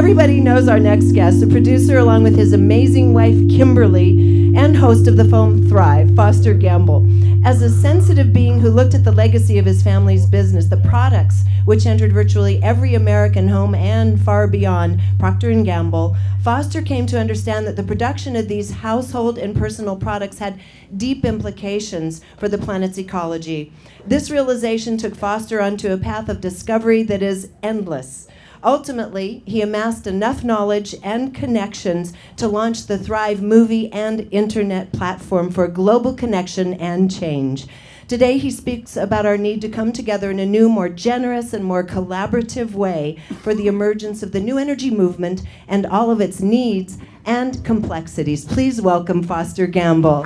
Everybody knows our next guest, a producer along with his amazing wife, Kimberly, and host of the film Thrive, Foster Gamble. As a sensitive being who looked at the legacy of his family's business, the products which entered virtually every American home and far beyond, Procter & Gamble, Foster came to understand that the production of these household and personal products had deep implications for the planet's ecology. This realization took Foster onto a path of discovery that is endless. Ultimately, he amassed enough knowledge and connections to launch the Thrive movie and internet platform for global connection and change. Today, he speaks about our need to come together in a new, more generous and more collaborative way for the emergence of the new energy movement and all of its needs and complexities. Please welcome Foster Gamble.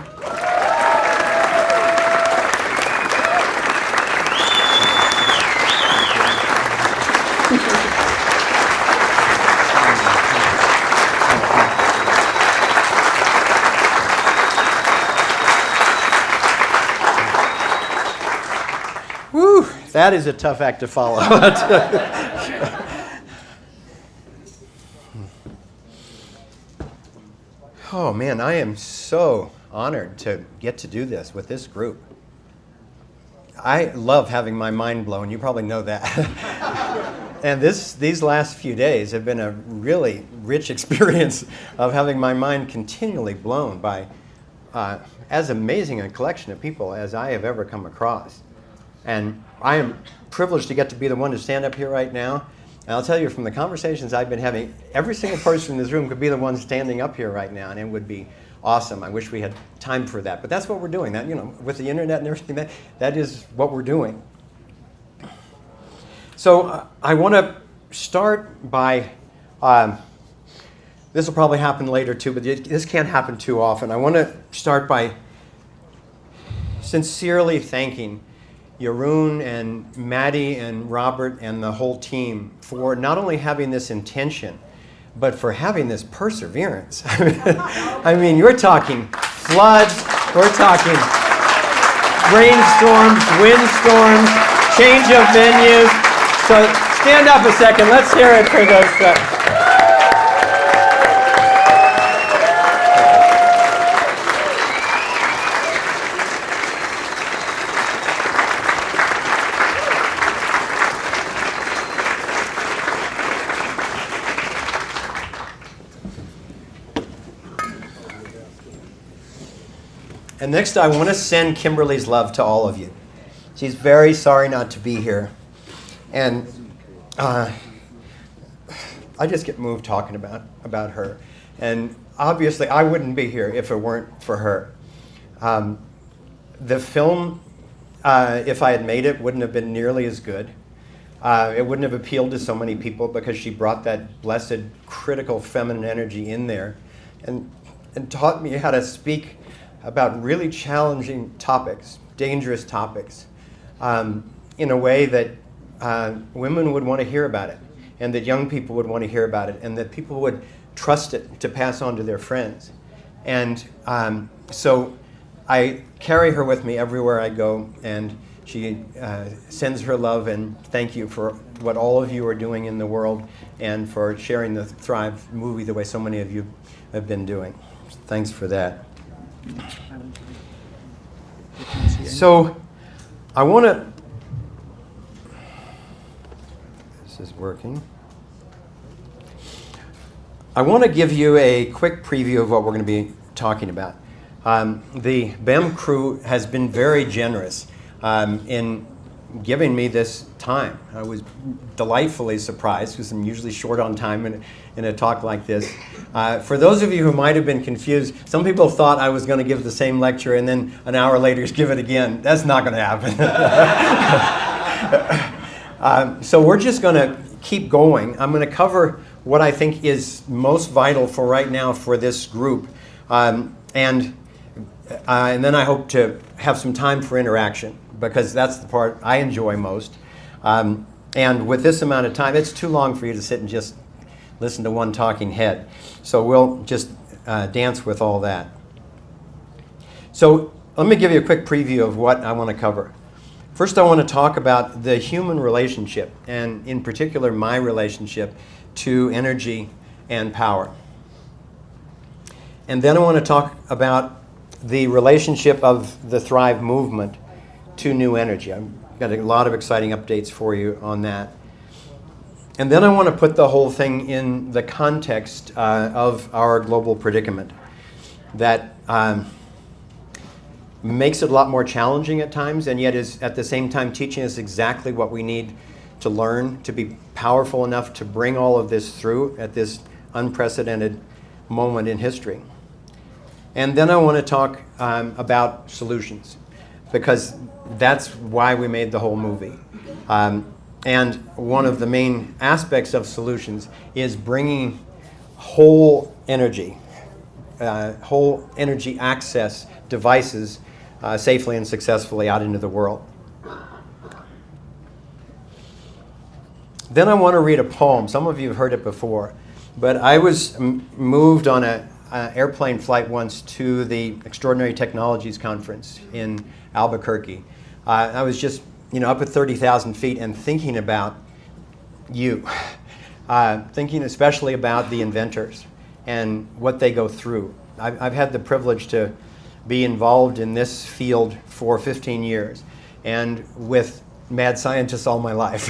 That is a tough act to follow. Oh man, I am so honored to get to do this with this group. I love having my mind blown. You probably know that. And these last few days have been a really rich experience of having my mind continually blown by as amazing a collection of people as I have ever come across. And I am privileged to get to be the one to stand up here right now. And I'll tell you, from the conversations I've been having, every single person in this room could be the one standing up here right now, and it would be awesome. I wish we had time for that. But that's what we're doing. That, you know, with the internet and everything, that is what we're doing. So I want to start by, this will probably happen later too, but this can't happen too often. I want to start by sincerely thanking Jeroen and Maddie and Robert and the whole team for not only having this intention, but for having this perseverance. I mean, you're talking floods, we're talking rainstorms, windstorms, change of venues. So stand up a second, let's hear it for those. And next, I want to send Kimberly's love to all of you. She's very sorry not to be here. And I just get moved talking about her. And obviously, I wouldn't be here if it weren't for her. The film, if I had made it, wouldn't have been nearly as good. It wouldn't have appealed to so many people because she brought that blessed, critical feminine energy in there and taught me how to speak about really challenging topics, dangerous topics, in a way that women would want to hear about it, and that young people would want to hear about it, and that people would trust it to pass on to their friends. And so I carry her with me everywhere I go, and she sends her love and thank you for what all of you are doing in the world and for sharing the Thrive movie the way so many of you have been doing. Thanks for that. So I want to, this is working. I want to give you a quick preview of what we're going to be talking about. The BEM crew has been very generous in giving me this time. I was delightfully surprised because I'm usually short on time in a talk like this. For those of you who might have been confused, some people thought I was going to give the same lecture and then an hour later give it again. That's not going to happen. So we're just going to keep going. I'm going to cover what I think is most vital for right now for this group. And then I hope to have some time for interaction, because that's the part I enjoy most. And with this amount of time, it's too long for you to sit and just listen to one talking head. So we'll just dance with all that. So let me give you a quick preview of what I want to cover. First, I want to talk about the human relationship, and in particular, my relationship to energy and power. And then I want to talk about the relationship of the Thrive movement to new energy. I've got a lot of exciting updates for you on that. And then I want to put the whole thing in the context of our global predicament that makes it a lot more challenging at times, and yet is at the same time teaching us exactly what we need to learn to be powerful enough to bring all of this through at this unprecedented moment in history. And then I want to talk about solutions, because that's why we made the whole movie. And one of the main aspects of solutions is bringing whole energy access devices safely and successfully out into the world. Then I want to read a poem. Some of you have heard it before, but I was moved on an airplane flight once to the Extraordinary Technologies Conference in Albuquerque. I was just up at 30,000 feet and thinking about you, thinking especially about the inventors and what they go through. I've had the privilege to be involved in this field for 15 years and with mad scientists all my life.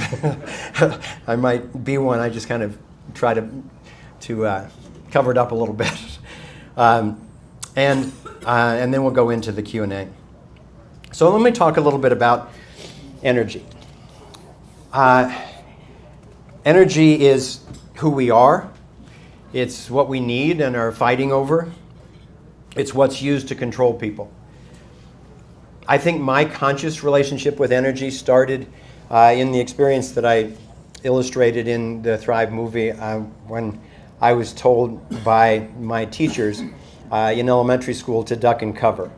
I might be one. I just kind of try to cover it up a little bit. And then we'll go into the Q&A. So let me talk a little bit about energy. Energy is who we are. It's what we need and are fighting over. It's what's used to control people. I think my conscious relationship with energy started in the experience that I illustrated in the Thrive movie when I was told by my teachers in elementary school to duck and cover.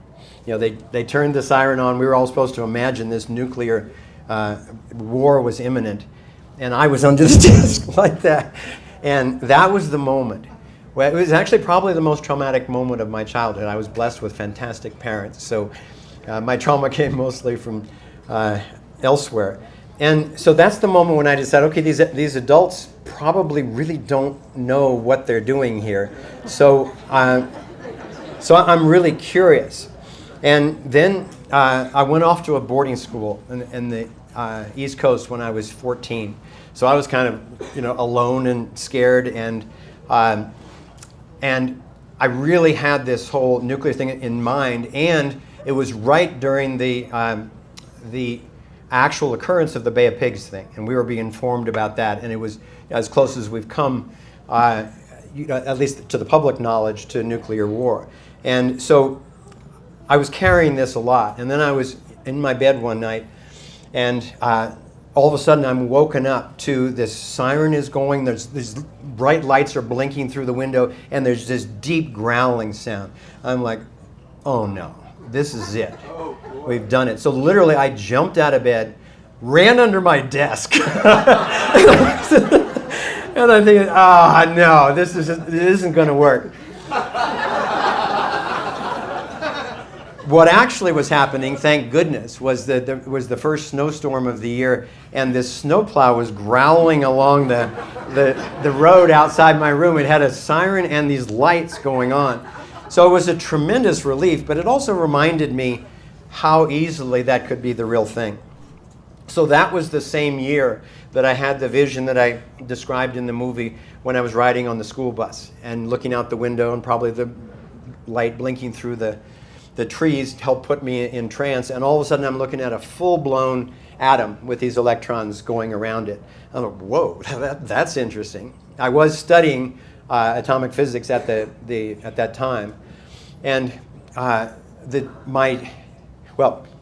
They turned the siren on. We were all supposed to imagine this nuclear war was imminent. And I was under the desk like that. And that was the moment. Well, it was actually probably the most traumatic moment of my childhood. I was blessed with fantastic parents. So my trauma came mostly from elsewhere. And so that's the moment when I decided, okay, these adults probably really don't know what they're doing here. So I'm really curious. And then I went off to a boarding school in the East Coast when I was 14. So I was kind of, alone and scared, and I really had this whole nuclear thing in mind. And it was right during the actual occurrence of the Bay of Pigs thing, and we were being informed about that. And it was as close as we've come, at least to the public knowledge, to nuclear war. And so I was carrying this a lot. And then I was in my bed one night, and all of a sudden I'm woken up to this siren is going, there's these bright lights are blinking through the window, and there's this deep growling sound. I'm like, oh no, this is it. We've done it. So literally I jumped out of bed, ran under my desk. And I'm thinking, no, this isn't going to work. What actually was happening, thank goodness, was that there was the first snowstorm of the year, and this snowplow was growling along the road outside my room. It had a siren and these lights going on. So it was a tremendous relief, but it also reminded me how easily that could be the real thing. So that was the same year that I had the vision that I described in the movie when I was riding on the school bus and looking out the window, and probably the light blinking through the trees helped put me in trance, and all of a sudden I'm looking at a full-blown atom with these electrons going around it. I'm like, whoa, that's interesting. I was studying atomic physics at that time, and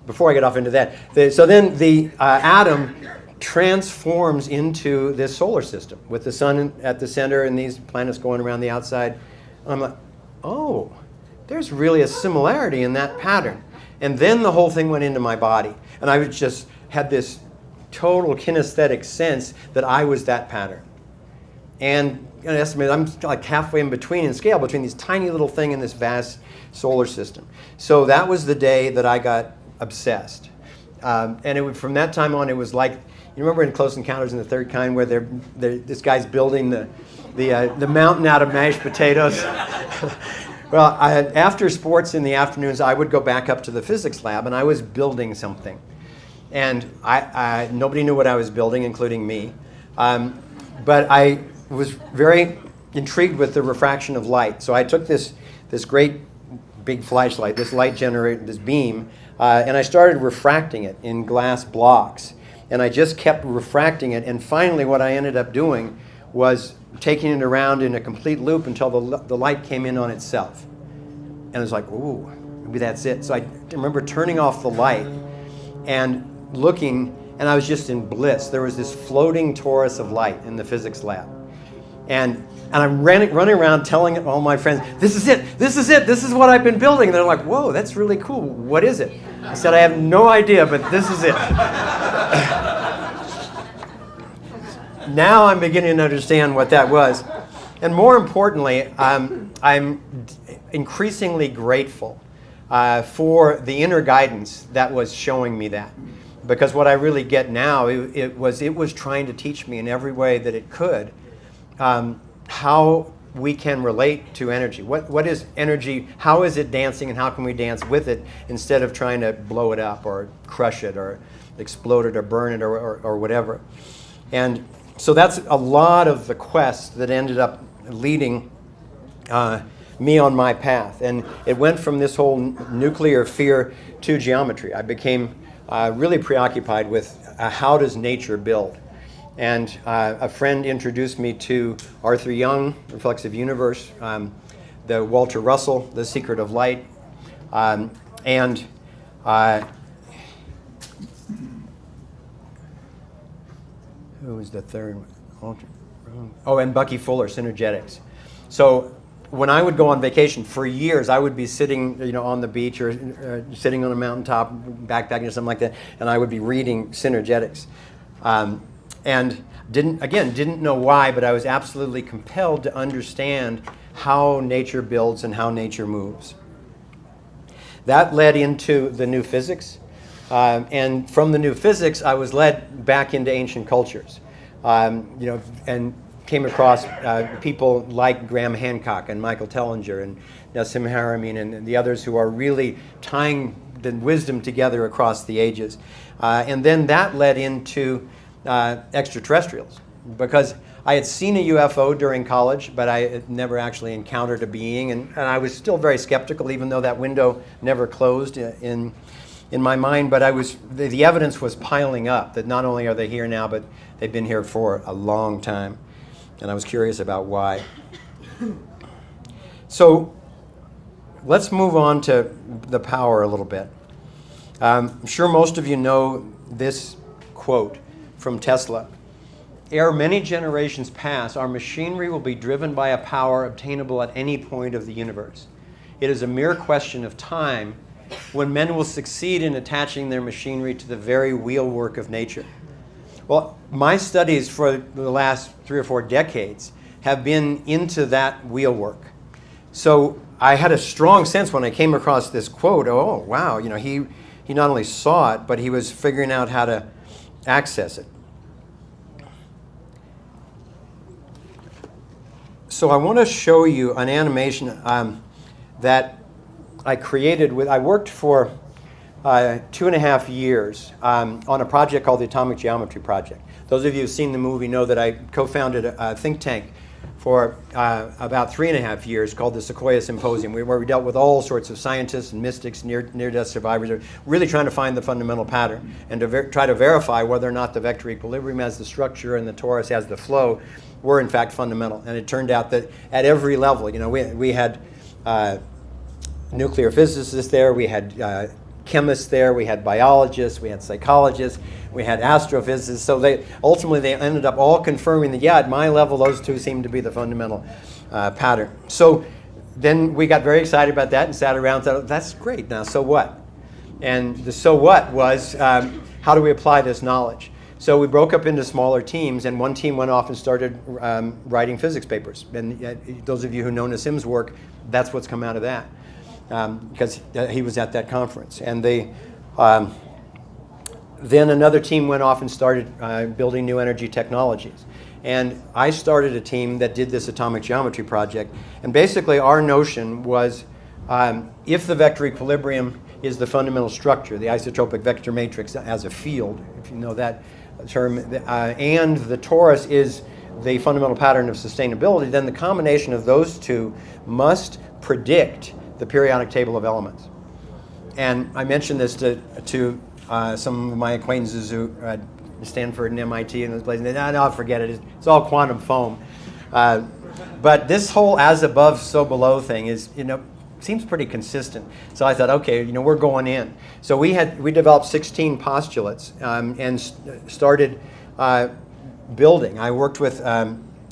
before I get off into that, so then the atom transforms into this solar system with the sun at the center and these planets going around the outside. I'm like, oh, there's really a similarity in that pattern. And then the whole thing went into my body, and I just had this total kinesthetic sense that I was that pattern. And I estimate I'm like halfway in between in scale between this tiny little thing and this vast solar system. So that was the day that I got obsessed. And from that time on, it was like You remember in Close Encounters in the Third Kind where this guy's building the mountain out of mashed potatoes? Well, after sports in the afternoons, I would go back up to the physics lab, and I was building something. And nobody knew what I was building, including me. But I was very intrigued with the refraction of light. So I took this great big flashlight, this light generator, this beam, and I started refracting it in glass blocks. And I just kept refracting it. And finally, what I ended up doing was taking it around in a complete loop until the light came in on itself. And it was like, ooh, maybe that's it. So I remember turning off the light and looking, and I was just in bliss. There was this floating torus of light in the physics lab. And I'm running around telling all my friends, this is it, this is it, this is what I've been building. And they're like, whoa, that's really cool. What is it? I said, I have no idea, but this is it. Now I'm beginning to understand what that was. And more importantly, I'm increasingly grateful for the inner guidance that was showing me that. Because what I really get now, it was trying to teach me in every way that it could how we can relate to energy. What is energy? How is it dancing, and how can we dance with it instead of trying to blow it up or crush it or explode it or burn it or whatever. And so that's a lot of the quest that ended up leading me on my path. And it went from this whole nuclear fear to geometry. I became really preoccupied with how does nature build. And a friend introduced me to Arthur Young, Reflexive Universe, the Walter Russell, The Secret of Light, and who was the third one? Oh, and Bucky Fuller, Synergetics. So when I would go on vacation, for years I would be sitting, on the beach or sitting on a mountaintop, backpacking or something like that, and I would be reading Synergetics. And didn't know why, but I was absolutely compelled to understand how nature builds and how nature moves. That led into the new physics. And from the new physics, I was led back into ancient cultures, and came across people like Graham Hancock and Michael Tellinger and Nassim Haramein and the others who are really tying the wisdom together across the ages. And then that led into extraterrestrials, because I had seen a UFO during college, but I had never actually encountered a being, and I was still very skeptical, even though that window never closed in my mind. But the evidence was piling up that not only are they here now, but they've been here for a long time, and I was curious about why. So let's move on to the power a little bit. I'm sure most of you know this quote from Tesla. Ere many generations pass, our machinery will be driven by a power obtainable at any point of the universe. It is a mere question of time when men will succeed in attaching their machinery to the very wheelwork of nature. Well, my studies for the last 3 or 4 decades have been into that wheelwork. So I had a strong sense when I came across this quote, oh, wow, he not only saw it, but he was figuring out how to access it. So I want to show you an animation that I created I worked for 2.5 years on a project called the Atomic Geometry Project. Those of you who've seen the movie know that I co-founded a think tank for about 3.5 years called the Sequoia Symposium, where we dealt with all sorts of scientists and mystics, near-death survivors, really trying to find the fundamental pattern and to try to verify whether or not the vector equilibrium has the structure and the torus has the flow were in fact fundamental. And it turned out that at every level, we had nuclear physicists there, we had chemists there, we had biologists, we had psychologists, we had astrophysicists. So they ended up all confirming that, yeah, at my level, those two seem to be the fundamental pattern. So then we got very excited about that and sat around and thought, that's great, now so what? And the so what was, how do we apply this knowledge? So we broke up into smaller teams, and one team went off and started writing physics papers. And those of you who know Nassim's work, that's what's come out of that. Because he was at that conference. And then another team went off and started building new energy technologies. And I started a team that did this atomic geometry project. And basically our notion was if the vector equilibrium is the fundamental structure, the isotropic vector matrix as a field, if you know that term, and the torus is the fundamental pattern of sustainability, then the combination of those two must predict the periodic table of elements. And I mentioned this to some of my acquaintances who Stanford and MIT and those places. And they, no, forget it. It's all quantum foam. But this whole as above, so below thing is, seems pretty consistent. So I thought, okay, we're going in. So we developed 16 postulates and started building. I worked with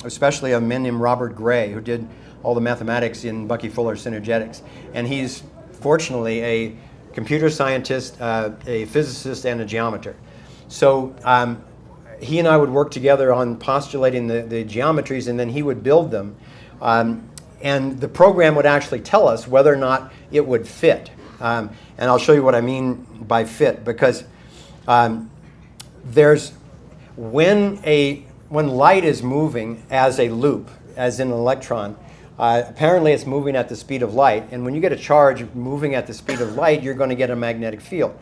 especially a man named Robert Gray, who did all the mathematics in Bucky Fuller synergetics. And he's fortunately a computer scientist, a physicist, and a geometer. So he and I would work together on postulating the geometries, and then he would build them. And the program would actually tell us whether or not it would fit. And I'll show you what I mean by fit, because when light is moving as a loop, as in an electron, apparently it's moving at the speed of light, and when you get a charge moving at the speed of light, you're going to get a magnetic field,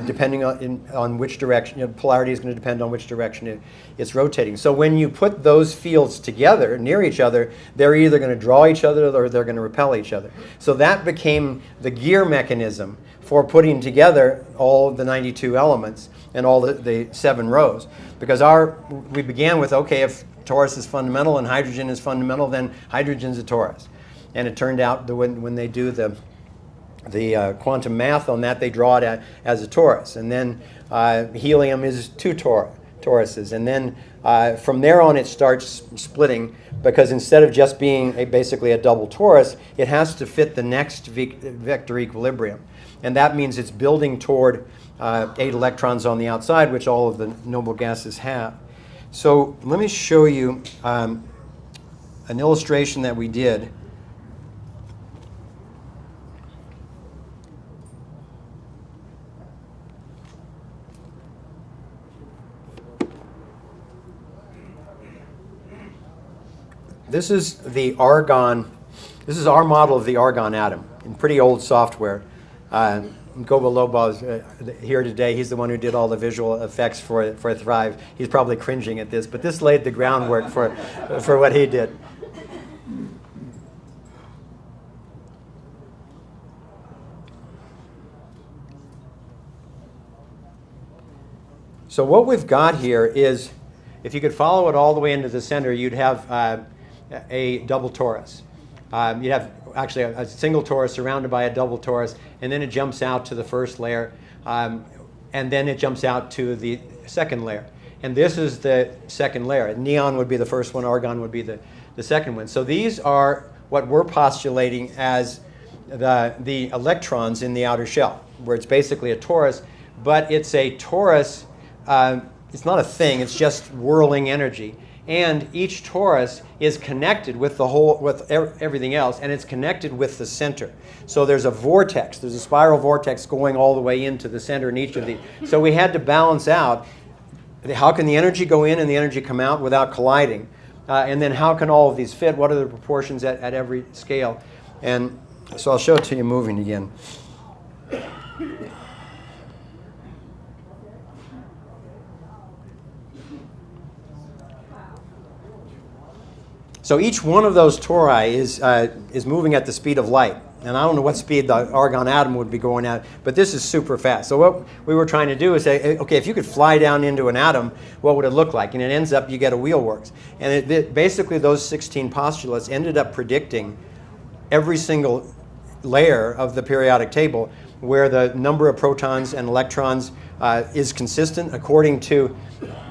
depending on which direction. Polarity is going to depend on which direction it's rotating. So when you put those fields together, near each other, they're either going to draw each other or they're going to repel each other. So that became the gear mechanism for putting together all the 92 elements and all the 7 rows. Because we began with, okay, if torus is fundamental and hydrogen is fundamental, then hydrogen's a torus. And it turned out that when they do the quantum math on that, they draw it as a torus. And then helium is 2 toruses. And then from there on it starts splitting, because instead of just being basically a double torus, it has to fit the next vector equilibrium. And that means it's building toward 8 electrons on the outside, which all of the noble gases have. So let me show you an illustration that we did. This is the argon. This is our model of the argon atom in pretty old software. Goba Lobo is here today. He's the one who did all the visual effects for Thrive. He's probably cringing at this, but this laid the groundwork for what he did. So what we've got here is, if you could follow it all the way into the center, you'd have a double torus. You'd have actually a single torus surrounded by a double torus, and then it jumps out to the first layer, and then it jumps out to the second layer. And this is the second layer. Neon would be the first one, argon would be the second one. So these are what we're postulating as the electrons in the outer shell, where it's basically a torus, but it's a torus, it's not a thing, it's just whirling energy. And each torus is connected with everything else, and it's connected with the center. So there's a vortex, there's a spiral vortex going all the way into the center in each of these. So we had to balance out, how can the energy go in and the energy come out without colliding? And then how can all of these fit? What are the proportions at every scale? And so I'll show it to you moving again. So each one of those tori is moving at the speed of light. And I don't know what speed the argon atom would be going at, but this is super fast. So what we were trying to do is say, okay, if you could fly down into an atom, what would it look like? And it ends up, you get a wheelworks. And basically those 16 postulates ended up predicting every single layer of the periodic table, where the number of protons and electrons is consistent according to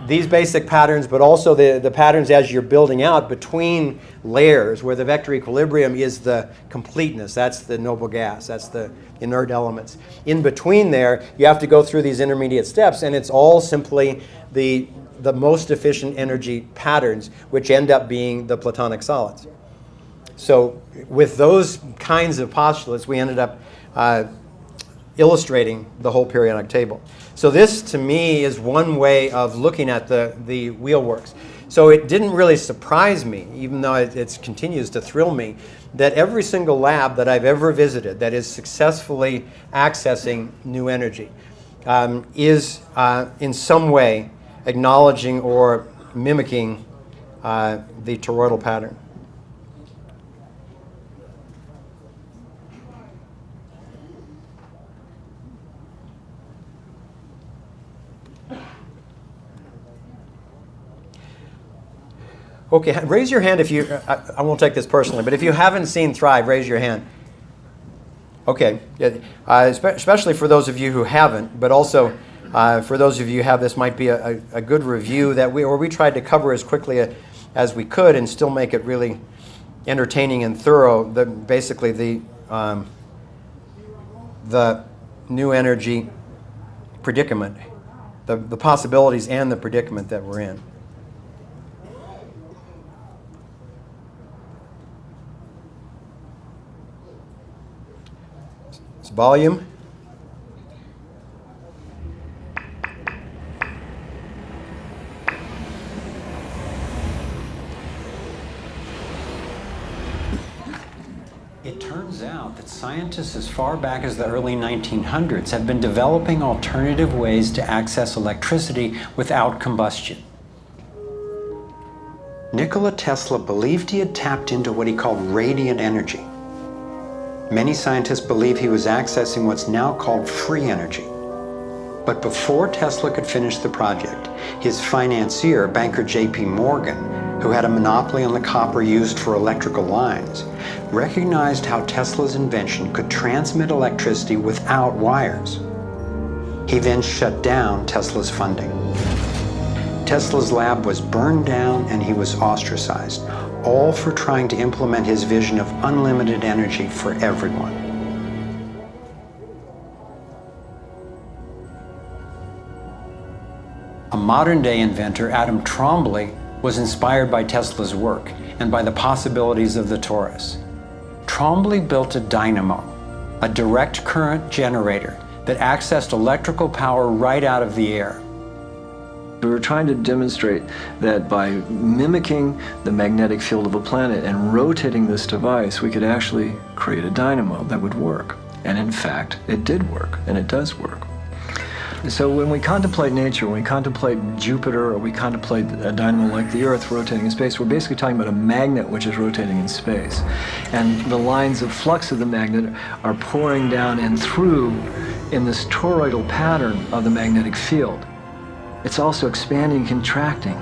these basic patterns, but also the patterns as you're building out between layers, where the vector equilibrium is the completeness. That's the noble gas. That's the inert elements. In between there, you have to go through these intermediate steps, and it's all simply the most efficient energy patterns, which end up being the Platonic solids. So with those kinds of postulates, we ended up illustrating the whole periodic table. So this, to me, is one way of looking at the wheelworks. So it didn't really surprise me, even though it continues to thrill me, that every single lab that I've ever visited that is successfully accessing new energy is in some way acknowledging or mimicking the toroidal pattern. Okay, raise your hand if you, I won't take this personally, but if you haven't seen Thrive, raise your hand. Okay, especially for those of you who haven't, but also for those of you who have, this might be a good review that we tried to cover as quickly as we could and still make it really entertaining and thorough. Basically the new energy predicament, the possibilities and the predicament that we're in. Volume. It turns out that scientists as far back as the early 1900s have been developing alternative ways to access electricity without combustion. Nikola Tesla believed he had tapped into what he called radiant energy. Many scientists believe he was accessing what's now called free energy. But before Tesla could finish the project, his financier, banker J.P. Morgan, who had a monopoly on the copper used for electrical lines, recognized how Tesla's invention could transmit electricity without wires. He then shut down Tesla's funding. Tesla's lab was burned down and he was ostracized, all for trying to implement his vision of unlimited energy for everyone. A modern-day inventor, Adam Trombly, was inspired by Tesla's work and by the possibilities of the torus. Trombly built a dynamo, a direct current generator that accessed electrical power right out of the air. We were trying to demonstrate that by mimicking the magnetic field of a planet and rotating this device, we could actually create a dynamo that would work. And in fact, it did work, and it does work. So when we contemplate nature, when we contemplate Jupiter, or we contemplate a dynamo like the Earth rotating in space, we're basically talking about a magnet which is rotating in space. And the lines of flux of the magnet are pouring down and through in this toroidal pattern of the magnetic field. It's also expanding and contracting.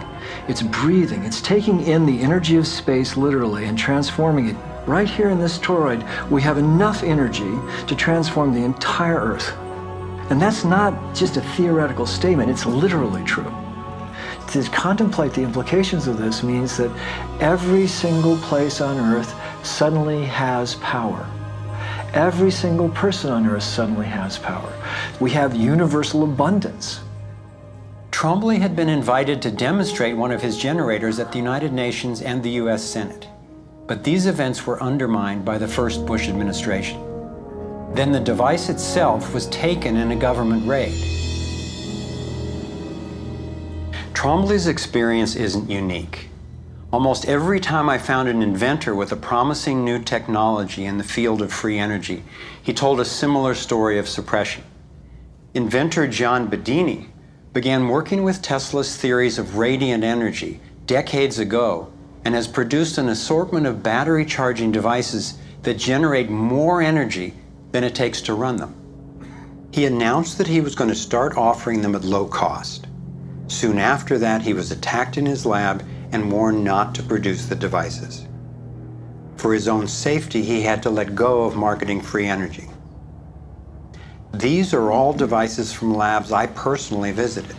It's breathing. It's taking in the energy of space literally and transforming it. Right here in this toroid, we have enough energy to transform the entire Earth. And that's not just a theoretical statement, it's literally true. To contemplate the implications of this means that every single place on Earth suddenly has power. Every single person on Earth suddenly has power. We have universal abundance. Trombly had been invited to demonstrate one of his generators at the United Nations and the US Senate. But these events were undermined by the first Bush administration. Then the device itself was taken in a government raid. Trombly's experience isn't unique. Almost every time I found an inventor with a promising new technology in the field of free energy, he told a similar story of suppression. Inventor John Bedini began working with Tesla's theories of radiant energy decades ago and has produced an assortment of battery charging devices that generate more energy than it takes to run them. He announced that he was going to start offering them at low cost. Soon after that, he was attacked in his lab and warned not to produce the devices. For his own safety, he had to let go of marketing free energy. These are all devices from labs I personally visited.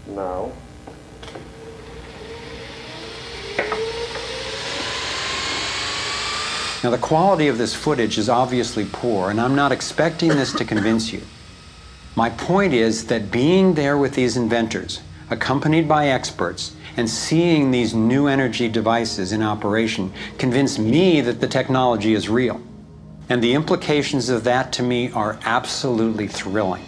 Now. Now, the quality of this footage is obviously poor, and I'm not expecting this to convince you. My point is that being there with these inventors accompanied by experts, and seeing these new energy devices in operation convinced me that the technology is real. And the implications of that to me are absolutely thrilling.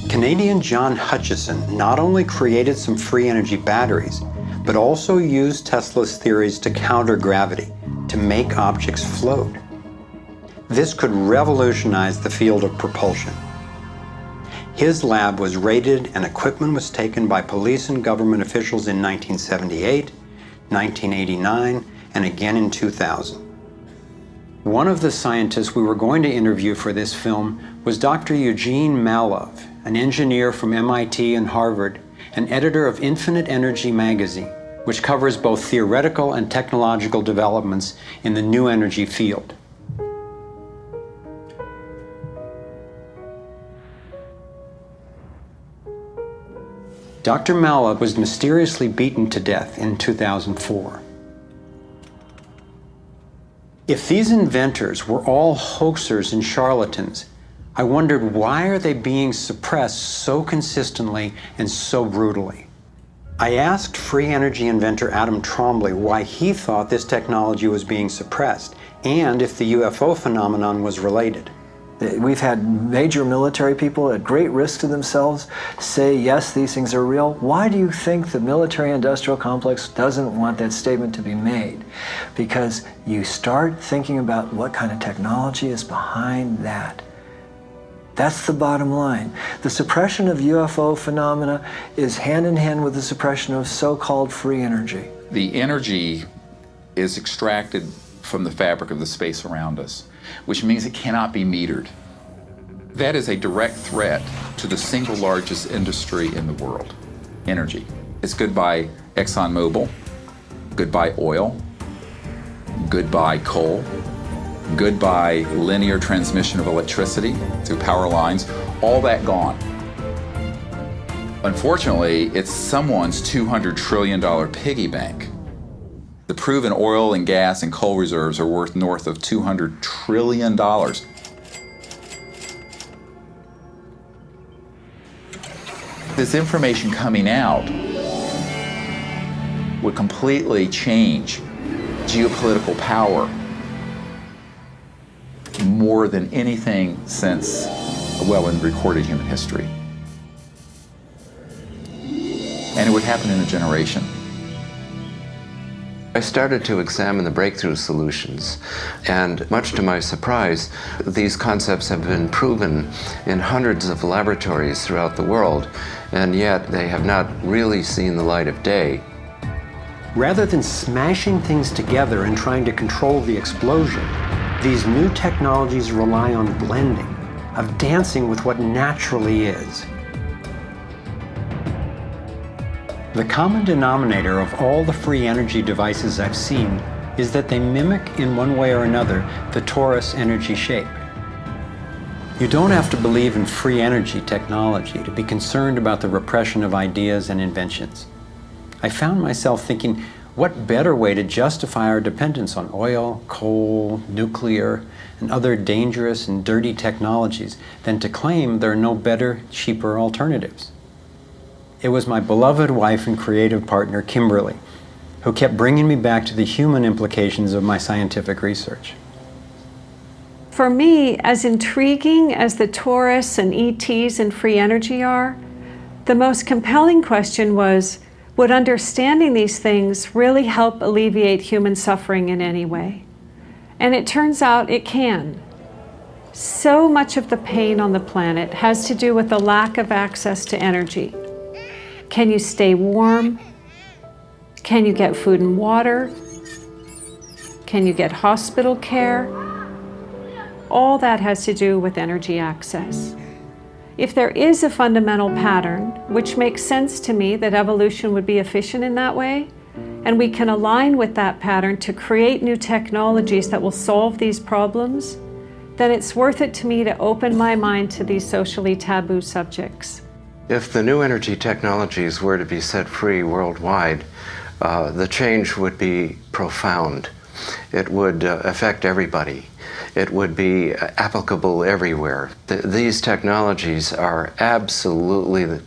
Canadian John Hutchison not only created some free energy batteries, but also used Tesla's theories to counter gravity, to make objects float. This could revolutionize the field of propulsion. His lab was raided and equipment was taken by police and government officials in 1978, 1989, and again in 2000. One of the scientists we were going to interview for this film was Dr. Eugene Malov, an engineer from MIT and Harvard, and editor of Infinite Energy magazine, which covers both theoretical and technological developments in the new energy field. Dr. Malov was mysteriously beaten to death in 2004. If these inventors were all hoaxers and charlatans, I wondered, why are they being suppressed so consistently and so brutally? I asked free energy inventor Adam Trombley why he thought this technology was being suppressed, and if the UFO phenomenon was related. We've had major military people at great risk to themselves say, yes, these things are real. Why do you think the military-industrial complex doesn't want that statement to be made? Because you start thinking about what kind of technology is behind that. That's the bottom line. The suppression of UFO phenomena is hand in hand with the suppression of so-called free energy. The energy is extracted from the fabric of the space around us, which means it cannot be metered. That is a direct threat to the single largest industry in the world, energy. It's goodbye ExxonMobil, goodbye oil, goodbye coal, goodbye linear transmission of electricity through power lines, all that gone. Unfortunately, it's someone's $200 trillion piggy bank. The proven oil and gas and coal reserves are worth north of $200 trillion. This information coming out would completely change geopolitical power more than anything since, well, in recorded human history. And it would happen in a generation. I started to examine the breakthrough solutions, and much to my surprise, these concepts have been proven in hundreds of laboratories throughout the world, and yet they have not really seen the light of day. Rather than smashing things together and trying to control the explosion, these new technologies rely on blending, of dancing with what naturally is. The common denominator of all the free energy devices I've seen is that they mimic in one way or another the torus energy shape. You don't have to believe in free energy technology to be concerned about the repression of ideas and inventions. I found myself thinking, what better way to justify our dependence on oil, coal, nuclear, and other dangerous and dirty technologies than to claim there are no better, cheaper alternatives? It was my beloved wife and creative partner, Kimberly, who kept bringing me back to the human implications of my scientific research. For me, as intriguing as the torus and ETs and free energy are, the most compelling question was, would understanding these things really help alleviate human suffering in any way? And it turns out it can. So much of the pain on the planet has to do with the lack of access to energy. Can you stay warm? Can you get food and water? Can you get hospital care? All that has to do with energy access. If there is a fundamental pattern, which makes sense to me that evolution would be efficient in that way, and we can align with that pattern to create new technologies that will solve these problems, then it's worth it to me to open my mind to these socially taboo subjects. If the new energy technologies were to be set free worldwide, the change would be profound. It would affect everybody. It would be applicable everywhere. These technologies are absolutely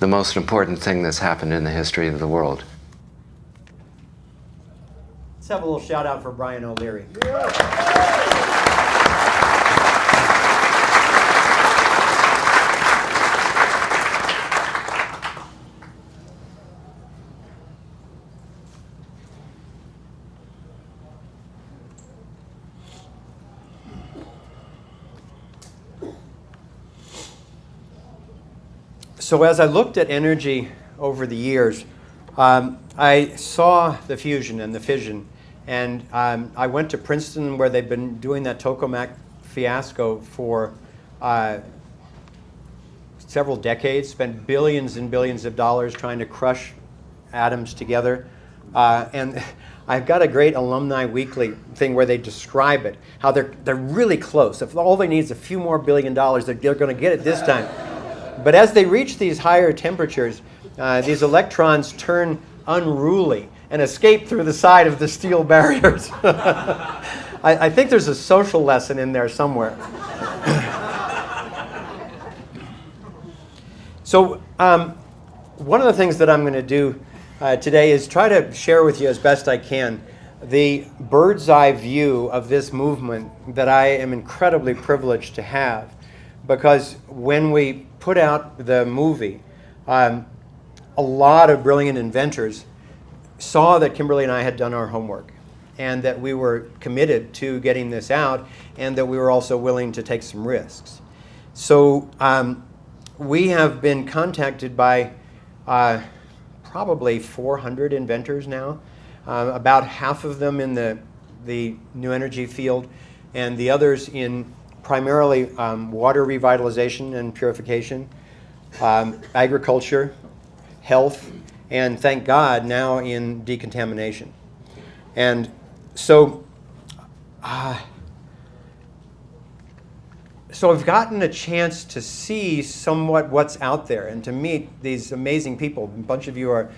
the most important thing that's happened in the history of the world. Let's have a little shout out for Brian O'Leary. So as I looked at energy over the years, I saw the fusion and the fission. And I went to Princeton, where they've been doing that tokamak fiasco for several decades, spent billions and billions of dollars trying to crush atoms together. And I've got a great Alumni Weekly thing where they describe it, how they're really close. If all they need is a few more $1 billion, they're going to get it this time. But as they reach these higher temperatures, these electrons turn unruly and escape through the side of the steel barriers. I think there's a social lesson in there somewhere. So one of the things that I'm going to do today is try to share with you as best I can the bird's eye view of this movement that I am incredibly privileged to have. Because when we put out the movie, a lot of brilliant inventors saw that Kimberly and I had done our homework, and that we were committed to getting this out, and that we were also willing to take some risks. So we have been contacted by probably 400 inventors now, about half of them in the new energy field, and the others in primarily water revitalization and purification, agriculture, health, and thank God now in decontamination. And so I've gotten a chance to see somewhat what's out there and to meet these amazing people. A bunch of you are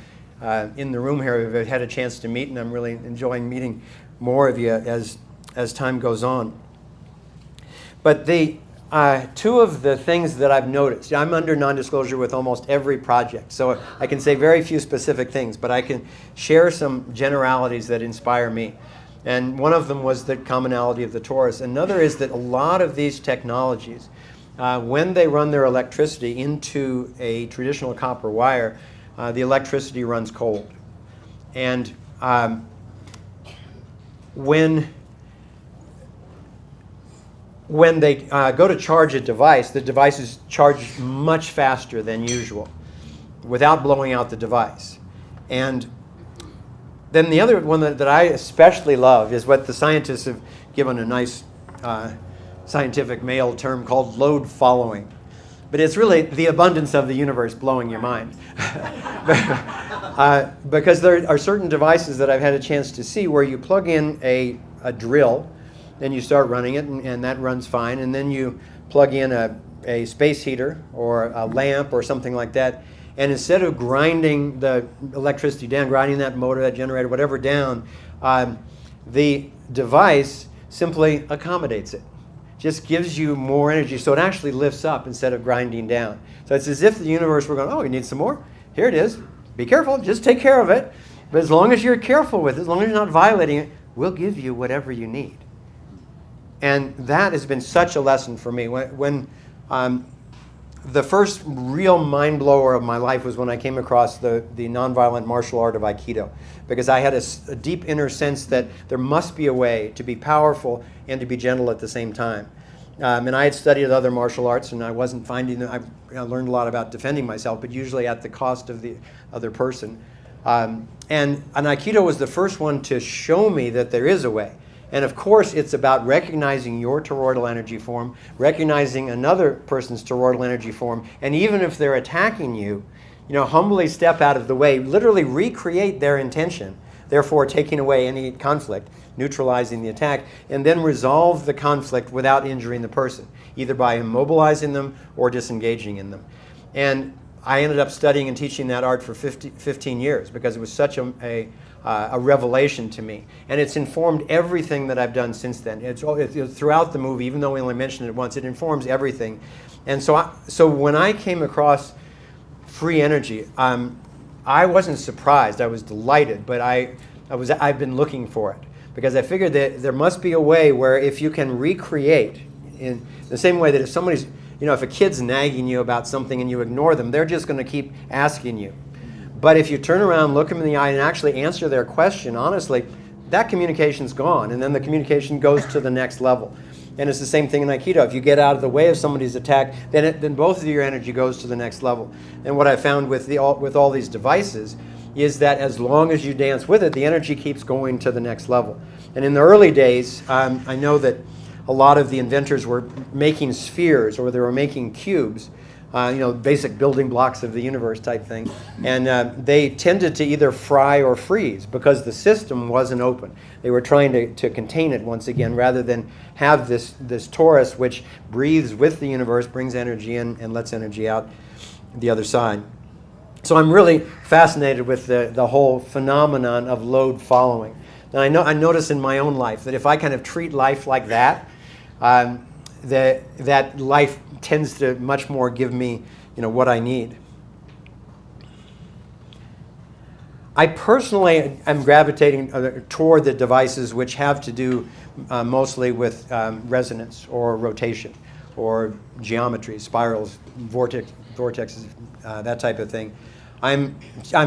in the room here who have had a chance to meet, and I'm really enjoying meeting more of you as time goes on. But two of the things that I've noticed, I'm under non-disclosure with almost every project, so I can say very few specific things, but I can share some generalities that inspire me. And one of them was the commonality of the torus. Another is that a lot of these technologies, when they run their electricity into a traditional copper wire, the electricity runs cold. And when they go to charge a device, the device is charged much faster than usual without blowing out the device. And then the other one that I especially love is what the scientists have given a nice scientific male term called load following. But it's really the abundance of the universe blowing your mind. Because there are certain devices that I've had a chance to see where you plug in a drill, then you start running it, and that runs fine. And then you plug in a space heater or a lamp or something like that. And instead of grinding the electricity down, grinding that motor, that generator, whatever down, the device simply accommodates it. Just gives you more energy. So it actually lifts up instead of grinding down. So it's as if the universe were going, oh, you need some more? Here it is. Be careful. Just take care of it. But as long as you're careful with it, as long as you're not violating it, we'll give you whatever you need. And that has been such a lesson for me. When the first real mind blower of my life was when I came across the nonviolent martial art of Aikido, because I had a deep inner sense that there must be a way to be powerful and to be gentle at the same time. And I had studied other martial arts, and I wasn't finding them. I learned a lot about defending myself, but usually at the cost of the other person. And Aikido was the first one to show me that there is a way. And of course, it's about recognizing your toroidal energy form, recognizing another person's toroidal energy form, and even if they're attacking you, humbly step out of the way, literally recreate their intention, therefore taking away any conflict, neutralizing the attack, and then resolve the conflict without injuring the person, either by immobilizing them or disengaging in them. And I ended up studying and teaching that art for 15 years because it was such a revelation to me. And it's informed everything that I've done since then. It's throughout the movie, even though we only mentioned it once, it informs everything. And so when I came across free energy, I wasn't surprised. I was delighted, but I've been looking for it because I figured that there must be a way where if you can recreate in the same way that if somebody's, if a kid's nagging you about something and you ignore them, they're just going to keep asking you. But if you turn around, look them in the eye, and actually answer their question honestly, that communication's gone, and then the communication goes to the next level. And it's the same thing in Aikido. If you get out of the way of somebody's attack, then both of your energy goes to the next level. And what I found with all these devices is that as long as you dance with it, the energy keeps going to the next level. And in the early days, I know that a lot of the inventors were making spheres or they were making cubes, basic building blocks of the universe type thing. And they tended to either fry or freeze because the system wasn't open. They were trying to contain it once again rather than have this torus which breathes with the universe, brings energy in, and lets energy out the other side. So I'm really fascinated with the whole phenomenon of load following. And I notice in my own life that if I kind of treat life like that, that life tends to much more give me, what I need. I personally am gravitating toward the devices which have to do mostly with resonance or rotation or geometry, spirals, vortexes, that type of thing. I'm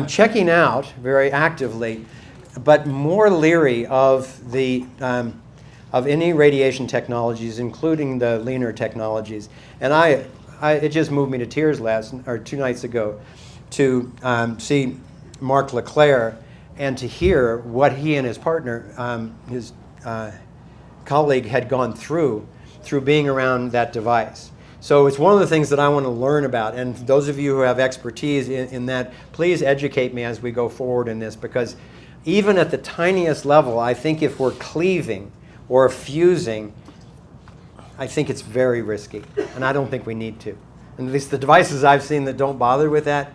checking out very actively, but more leery of any radiation technologies, including the leaner technologies. And it just moved me to tears 2 nights ago to see Mark LeClaire and to hear what he and his partner, his colleague, had gone through being around that device. So it's one of the things that I want to learn about. And those of you who have expertise in that, please educate me as we go forward in this, because even at the tiniest level, I think if we're cleaving or fusing, I think it's very risky, and I don't think we need to. And at least the devices I've seen that don't bother with that,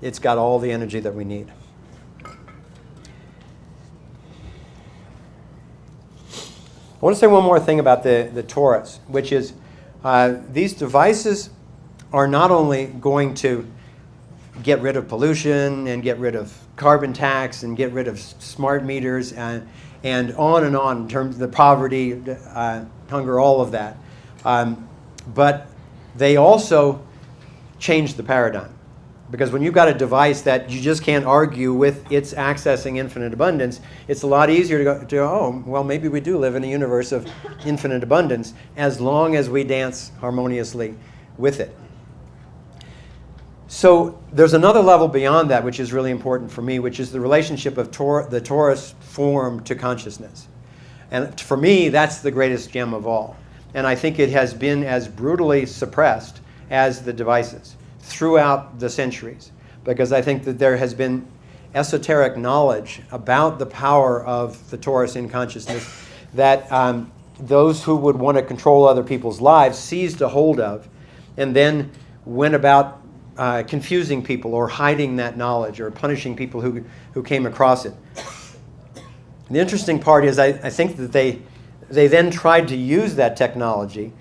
it's got all the energy that we need. I want to say one more thing about the torus, which is these devices are not only going to get rid of pollution and get rid of carbon tax and get rid of smart meters and on in terms of the poverty, hunger, all of that. But they also change the paradigm. Because when you've got a device that you just can't argue with its accessing infinite abundance, it's a lot easier to go, oh, well, maybe we do live in a universe of infinite abundance as long as we dance harmoniously with it. So there's another level beyond that which is really important for me, which is the relationship of the torus form to consciousness. And for me, that's the greatest gem of all. And I think it has been as brutally suppressed as the devices throughout the centuries, because I think that there has been esoteric knowledge about the power of the torus in consciousness that those who would want to control other people's lives seized a hold of and then went about confusing people or hiding that knowledge or punishing people who came across it. The interesting part is I think that they then tried to use that technology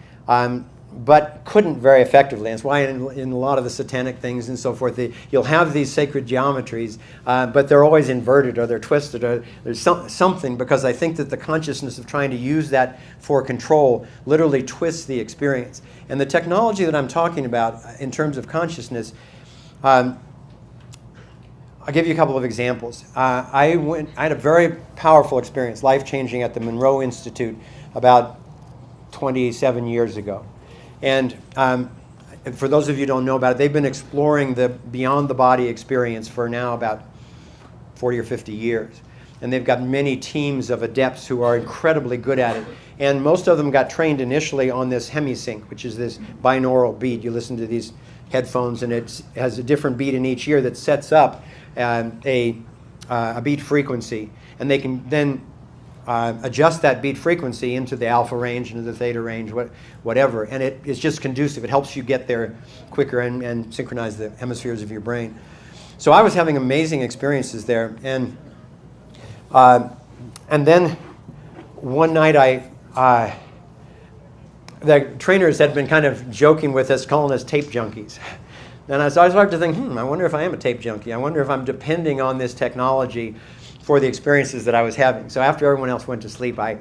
but couldn't very effectively. And it's why in a lot of the satanic things and so forth, you'll have these sacred geometries, but they're always inverted or they're twisted or there's something, because I think that the consciousness of trying to use that for control literally twists the experience. And the technology that I'm talking about in terms of consciousness, I'll give you a couple of examples. I had a very powerful experience, life-changing, at the Monroe Institute about 27 years ago. And for those of you who don't know about it, they've been exploring the beyond-the-body experience for now about 40 or 50 years. And they've got many teams of adepts who are incredibly good at it. And most of them got trained initially on this hemisync, which is this binaural beat. You listen to these headphones, and it has a different beat in each ear that sets up a beat frequency. And they can then adjust that beat frequency into the alpha range, into the theta range, whatever. And it is just conducive. It helps you get there quicker and synchronize the hemispheres of your brain. So I was having amazing experiences there. And then one night the trainers had been kind of joking with us, calling us tape junkies. And so I started to think, I wonder if I am a tape junkie. I wonder if I'm depending on this technology for the experiences that I was having. So after everyone else went to sleep, I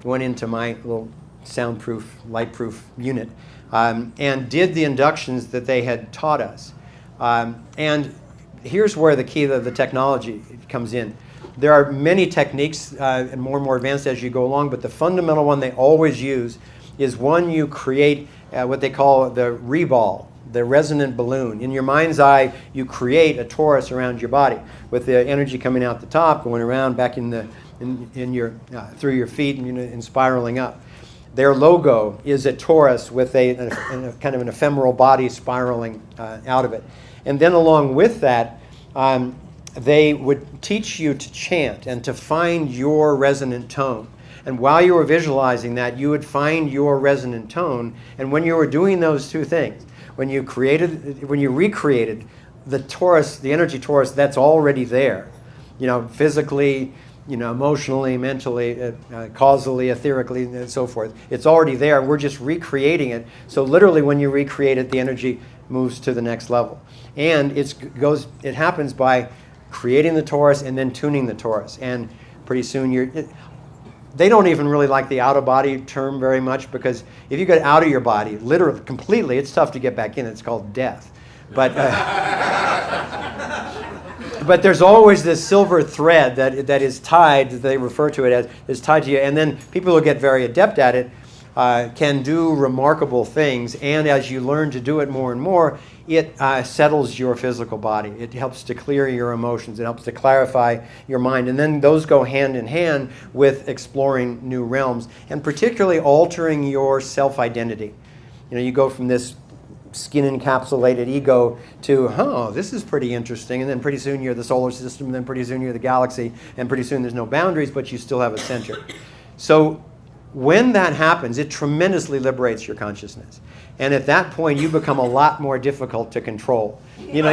went into my little soundproof, light-proof unit and did the inductions that they had taught us. And here's where the key of the technology comes in. There are many techniques and more advanced as you go along, but the fundamental one they always use is one you create what they call the reball, the resonant balloon. In your mind's eye, you create a torus around your body with the energy coming out the top, going around back in your through your feet and spiraling up. Their logo is a torus with a kind of an ephemeral body spiraling out of it. And then along with that, they would teach you to chant and to find your resonant tone. And while you were visualizing that, you would find your resonant tone. And when you were doing those two things, when you recreated the torus, the energy torus that's already there, physically, emotionally, mentally, causally, etherically, and so forth. It's already there. We're just recreating it. So literally, when you recreate it, the energy moves to the next level. And it happens by creating the torus and then tuning the torus. And pretty soon they don't even really like the out-of-body term very much, because if you get out of your body, literally, completely, it's tough to get back in. It's called death. But but there's always this silver thread that is tied, they refer to it as, is tied to you. And then people who get very adept at it can do remarkable things. And as you learn to do it more and more, it settles your physical body. It helps to clear your emotions. It helps to clarify your mind. And then those go hand in hand with exploring new realms, and particularly altering your self-identity. You go from this skin-encapsulated ego to, this is pretty interesting, and then pretty soon you're the solar system, and then pretty soon you're the galaxy, and pretty soon there's no boundaries, but you still have a center. So when that happens, it tremendously liberates your consciousness. And at that point, you become a lot more difficult to control. David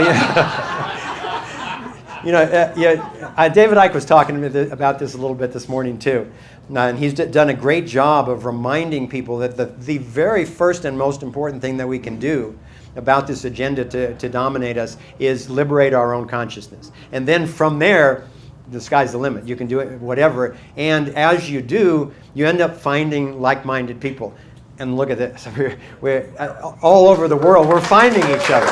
Icke was talking about this a little bit this morning too. And he's done a great job of reminding people that the very first and most important thing that we can do about this agenda to dominate us is liberate our own consciousness. And then from there, the sky's the limit. You can do it, whatever. And as you do, you end up finding like-minded people. And look at this. We're all over the world. We're finding each other.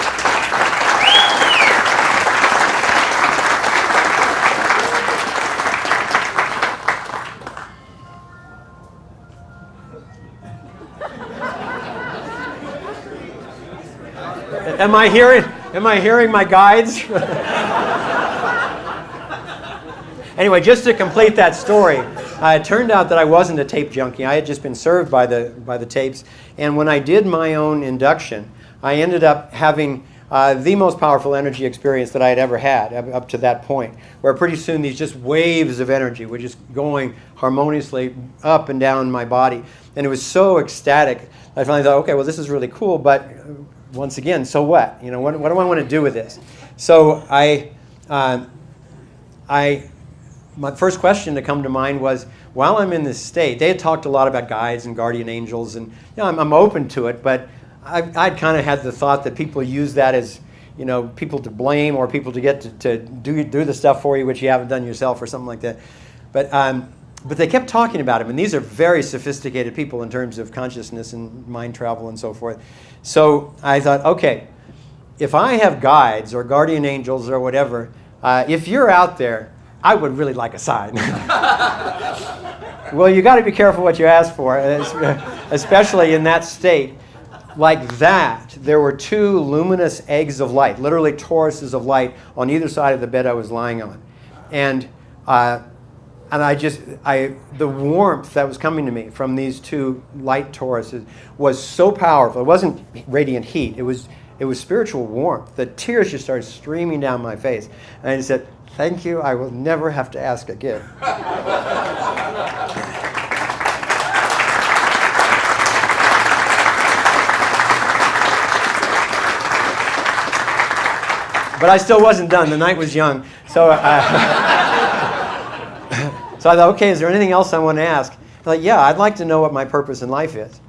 Am I hearing my guides? Anyway, just to complete that story, it turned out that I wasn't a tape junkie. I had just been served by the tapes. And when I did my own induction, I ended up having the most powerful energy experience that I had ever had up to that point, where pretty soon these just waves of energy were just going harmoniously up and down my body. And it was so ecstatic. I finally thought, okay, well, this is really cool, but once again, so what? What do I want to do with this? So my first question to come to mind was, while I'm in this state, they had talked a lot about guides and guardian angels, and I'm open to it, but I'd kind of had the thought that people use that as people to blame, or people to get to do the stuff for you which you haven't done yourself, or something like that. But they kept talking about them, and these are very sophisticated people in terms of consciousness and mind travel and so forth. So I thought, okay, if I have guides or guardian angels or whatever, if you're out there, I would really like a sign. Well, you got to be careful what you ask for, especially in that state. Like that, there were two luminous eggs of light, literally toruses of light, on either side of the bed I was lying on. And the warmth that was coming to me from these two light toruses was so powerful. It wasn't radiant heat. It was spiritual warmth. The tears just started streaming down my face. And I just said, thank you. I will never have to ask again. But I still wasn't done. The night was young. So so I thought, okay, is there anything else I want to ask? I'm like, yeah, I'd like to know what my purpose in life is.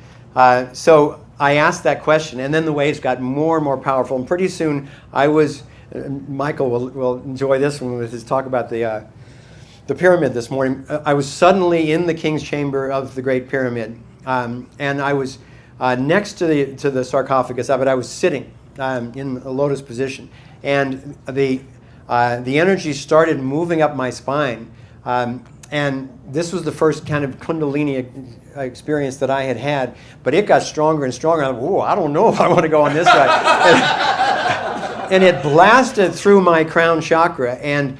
So I asked that question, and then the waves got more and more powerful, and pretty soon I was, Michael will enjoy this one with his talk about the pyramid this morning. I was suddenly in the king's chamber of the Great Pyramid, and I was next to the sarcophagus of it. I was sitting in a lotus position, and the energy started moving up my spine, and this was the first kind of Kundalini experience that I had had, but it got stronger and stronger. I thought, I don't know if I want to go on this side. And it blasted through my crown chakra, and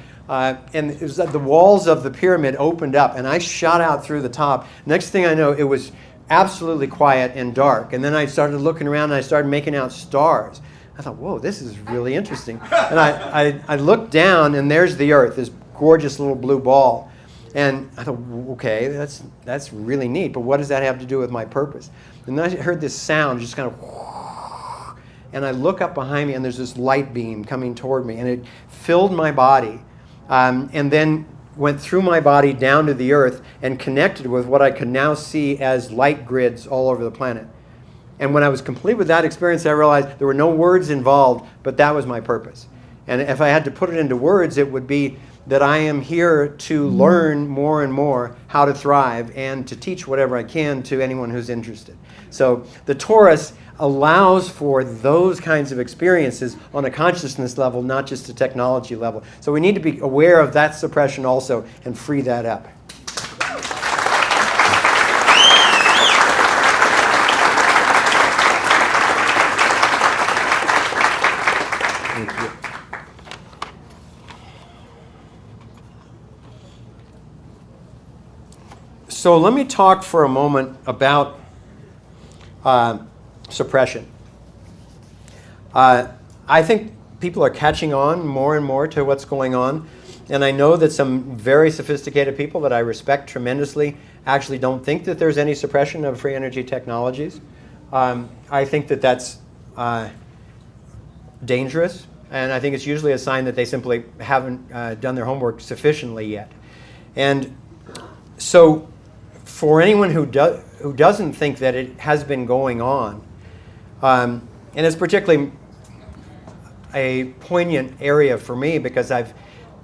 it was the walls of the pyramid opened up, and I shot out through the top. Next thing I know, it was absolutely quiet and dark. And then I started looking around, and I started making out stars. I thought, whoa, this is really interesting. And I looked down, and there's the Earth, this gorgeous little blue ball. And I thought, okay, that's really neat, but what does that have to do with my purpose? And then I heard this sound, just kind of, and I look up behind me, and there's this light beam coming toward me, and it filled my body, and then went through my body down to the Earth and connected with what I could now see as light grids all over the planet. And when I was complete with that experience, I realized there were no words involved, but that was my purpose. And if I had to put it into words, it would be that I am here to learn more and more how to thrive and to teach whatever I can to anyone who's interested. So the Taurus allows for those kinds of experiences on a consciousness level, not just a technology level. So we need to be aware of that suppression also and free that up. Thank you. So let me talk for a moment about suppression. I think people are catching on more and more to what's going on, and I know that some very sophisticated people that I respect tremendously actually don't think that there's any suppression of free energy technologies. I think that that's dangerous, and I think it's usually a sign that they simply haven't done their homework sufficiently yet. And so for anyone who doesn't think that it has been going on, and it's particularly a poignant area for me because I've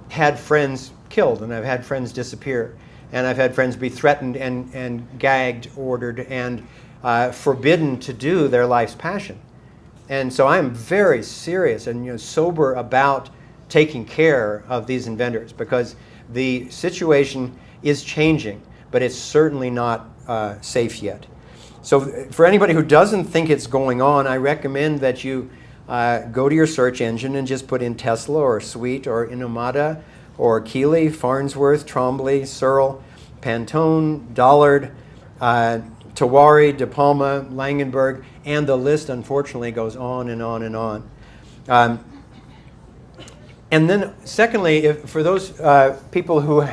had friends killed, and I've had friends disappear, and I've had friends be threatened and gagged, ordered, and forbidden to do their life's passion. And so I am very serious and sober about taking care of these inventors because the situation is changing, but it's certainly not safe yet. So for anybody who doesn't think it's going on, I recommend that you go to your search engine and just put in Tesla or Sweet or Inumada or Keeley, Farnsworth, Trombley, Searle, Pantone, Dollard, Tawari, De Palma, Langenberg, and the list unfortunately goes on and on and on. And then secondly, for those people who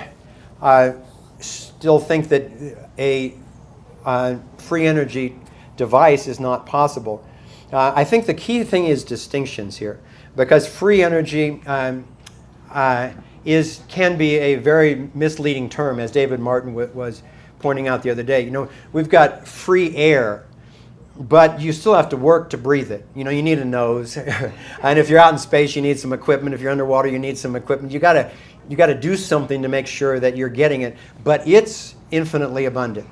still think that a free energy device is not possible, I think the key thing is distinctions here, because free energy can be a very misleading term, as David Martin was pointing out the other day. We've got free air, but you still have to work to breathe it. You need a nose, and if you're out in space, you need some equipment. If you're underwater, you need some equipment. You got to do something to make sure that you're getting it, but it's infinitely abundant.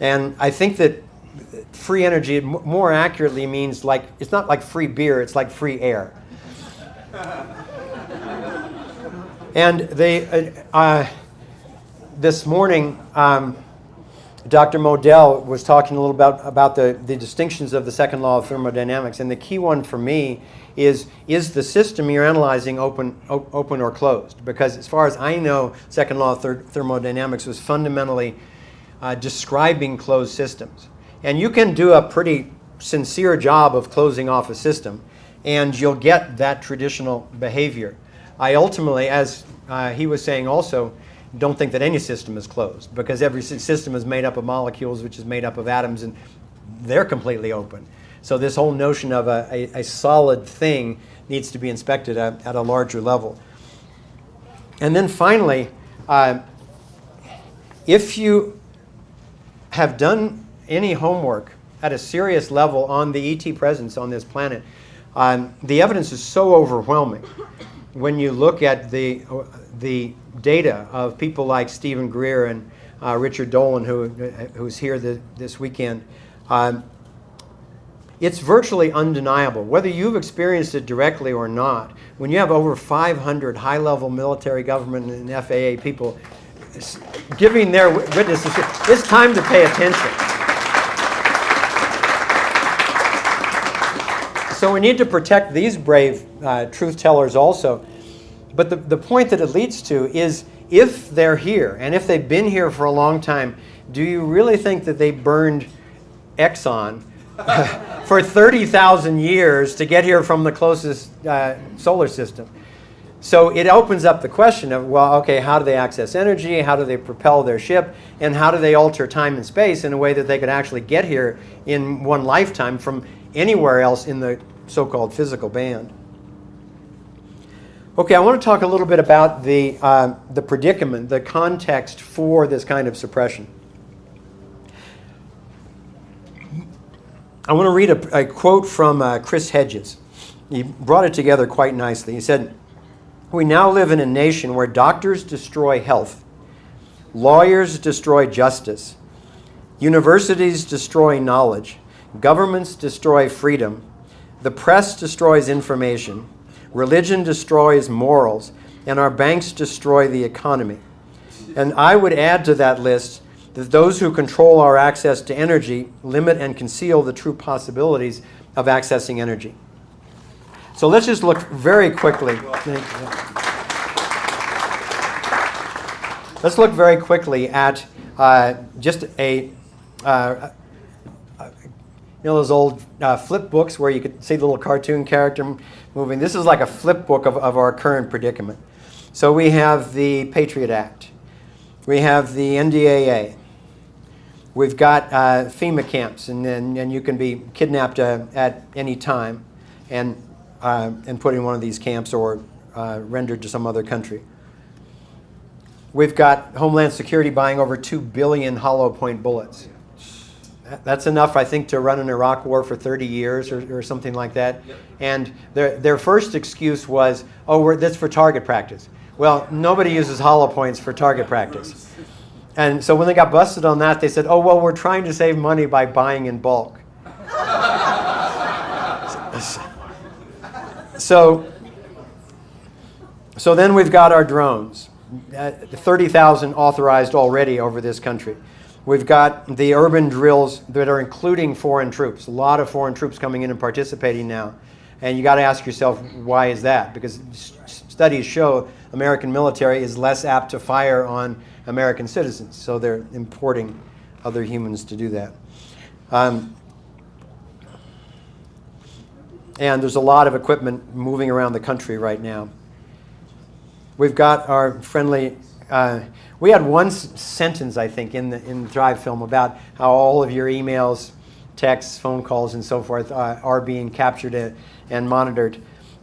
And I think that free energy more accurately means it's not like free beer, it's like free air. And this morning, Dr. Modell was talking a little about the distinctions of the second law of thermodynamics, and the key one for me is the system you're analyzing open or closed? Because as far as I know, second law of thermodynamics was fundamentally describing closed systems. And you can do a pretty sincere job of closing off a system, and you'll get that traditional behavior. I ultimately, as he was saying also, don't think that any system is closed, because every system is made up of molecules, which is made up of atoms, and they're completely open. So this whole notion of a solid thing needs to be inspected at a larger level. And then finally, if you have done any homework at a serious level on the ET presence on this planet. The evidence is so overwhelming when you look at the data of people like Stephen Greer and Richard Dolan, who's here this weekend. It's virtually undeniable, whether you've experienced it directly or not. When you have over 500 high-level military, government, and FAA people giving their witnesses, it's time to pay attention. So we need to protect these brave truth tellers also. But the point that it leads to is, if they're here, and if they've been here for a long time, do you really think that they burned Exxon for 30,000 years to get here from the closest solar system? So it opens up the question of, well, okay, how do they access energy? How do they propel their ship? And how do they alter time and space in a way that they could actually get here in one lifetime from anywhere else in the so-called physical band? Okay, I want to talk a little bit about the predicament, the context for this kind of suppression. I want to read a quote from Chris Hedges. He brought it together quite nicely. He said, "We now live in a nation where doctors destroy health, lawyers destroy justice, universities destroy knowledge, governments destroy freedom, the press destroys information, religion destroys morals, and our banks destroy the economy. And I would add to that list that those who control our access to energy limit and conceal the true possibilities of accessing energy." So let's just look very quickly. Let's look very quickly at just those old flip books where you could see the little cartoon character moving. This is like a flip book of our current predicament. So we have the Patriot Act. We have the NDAA. We've got FEMA camps, and you can be kidnapped at any time and put in one of these camps or rendered to some other country. We've got Homeland Security buying over 2 billion hollow point bullets. That's enough, I think, to run an Iraq war for 30 years or something like that. Yep. And their first excuse was, oh, that's for target practice. Well, nobody uses hollow points for target practice. And so when they got busted on that, they said, oh, well, we're trying to save money by buying in bulk. So then we've got our drones. 30,000 authorized already over this country. We've got the urban drills that are including foreign troops. A lot of foreign troops coming in and participating now. And you got to ask yourself, why is that? Because studies show American military is less apt to fire on American citizens. So they're importing other humans to do that. And there's a lot of equipment moving around the country right now. We've got our friendly... we had one sentence, I think, in the Drive film about how all of your emails, texts, phone calls, and so forth are being captured and monitored.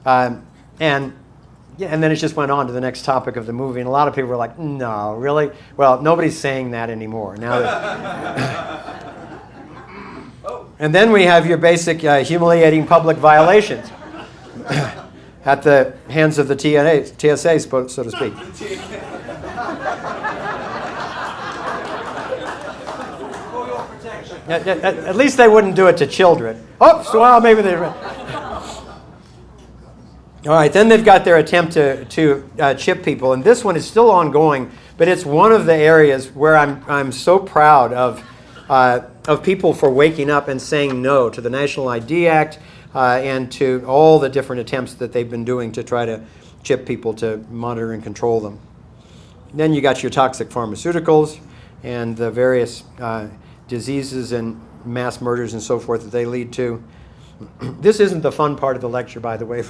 And then it just went on to the next topic of the movie. And a lot of people were like, no, really? Well, nobody's saying that anymore. Now and then we have your basic humiliating public violations at the hands of the TSA, so to speak. At least they wouldn't do it to children. Oops, well, maybe they... All right, then they've got their attempt to chip people, and this one is still ongoing, but it's one of the areas where I'm so proud of people for waking up and saying no to the National ID Act and to all the different attempts that they've been doing to try to chip people to monitor and control them. Then you got your toxic pharmaceuticals and the various diseases and mass murders and so forth that they lead to. This isn't the fun part of the lecture, by the way.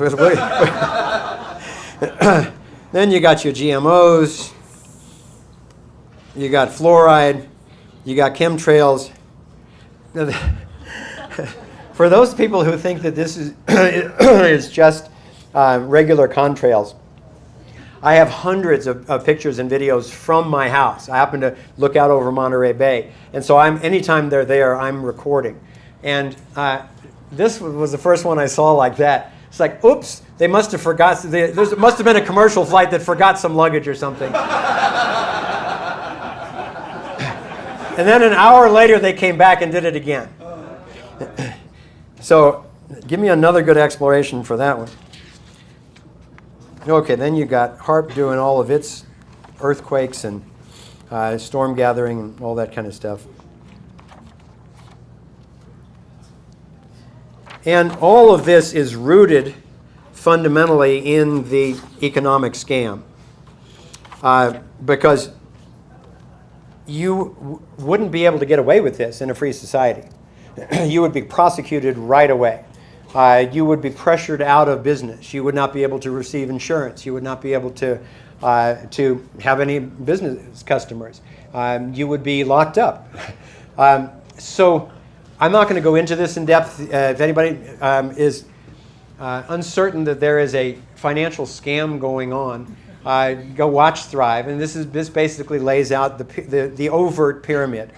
Then you got your GMOs, you got fluoride, you got chemtrails. For those people who think that this is just regular contrails, I have hundreds of pictures and videos from my house. I happen to look out over Monterey Bay. And so anytime they're there, I'm recording. And this was the first one I saw like that. It's like, oops, they must have forgot. There must have been a commercial flight that forgot some luggage or something. And then an hour later, they came back and did it again. So give me another good exploration for that one. Okay, then you got HAARP doing all of its earthquakes and storm gathering and all that kind of stuff. And all of this is rooted fundamentally in the economic scam. Because you wouldn't be able to get away with this in a free society. You would be prosecuted right away. You would be pressured out of business. You would not be able to receive insurance. You would not be able to have any business customers. You would be locked up. So I'm not going to go into this in depth. If anybody is uncertain that there is a financial scam going on, go watch Thrive. And this basically lays out the overt pyramid,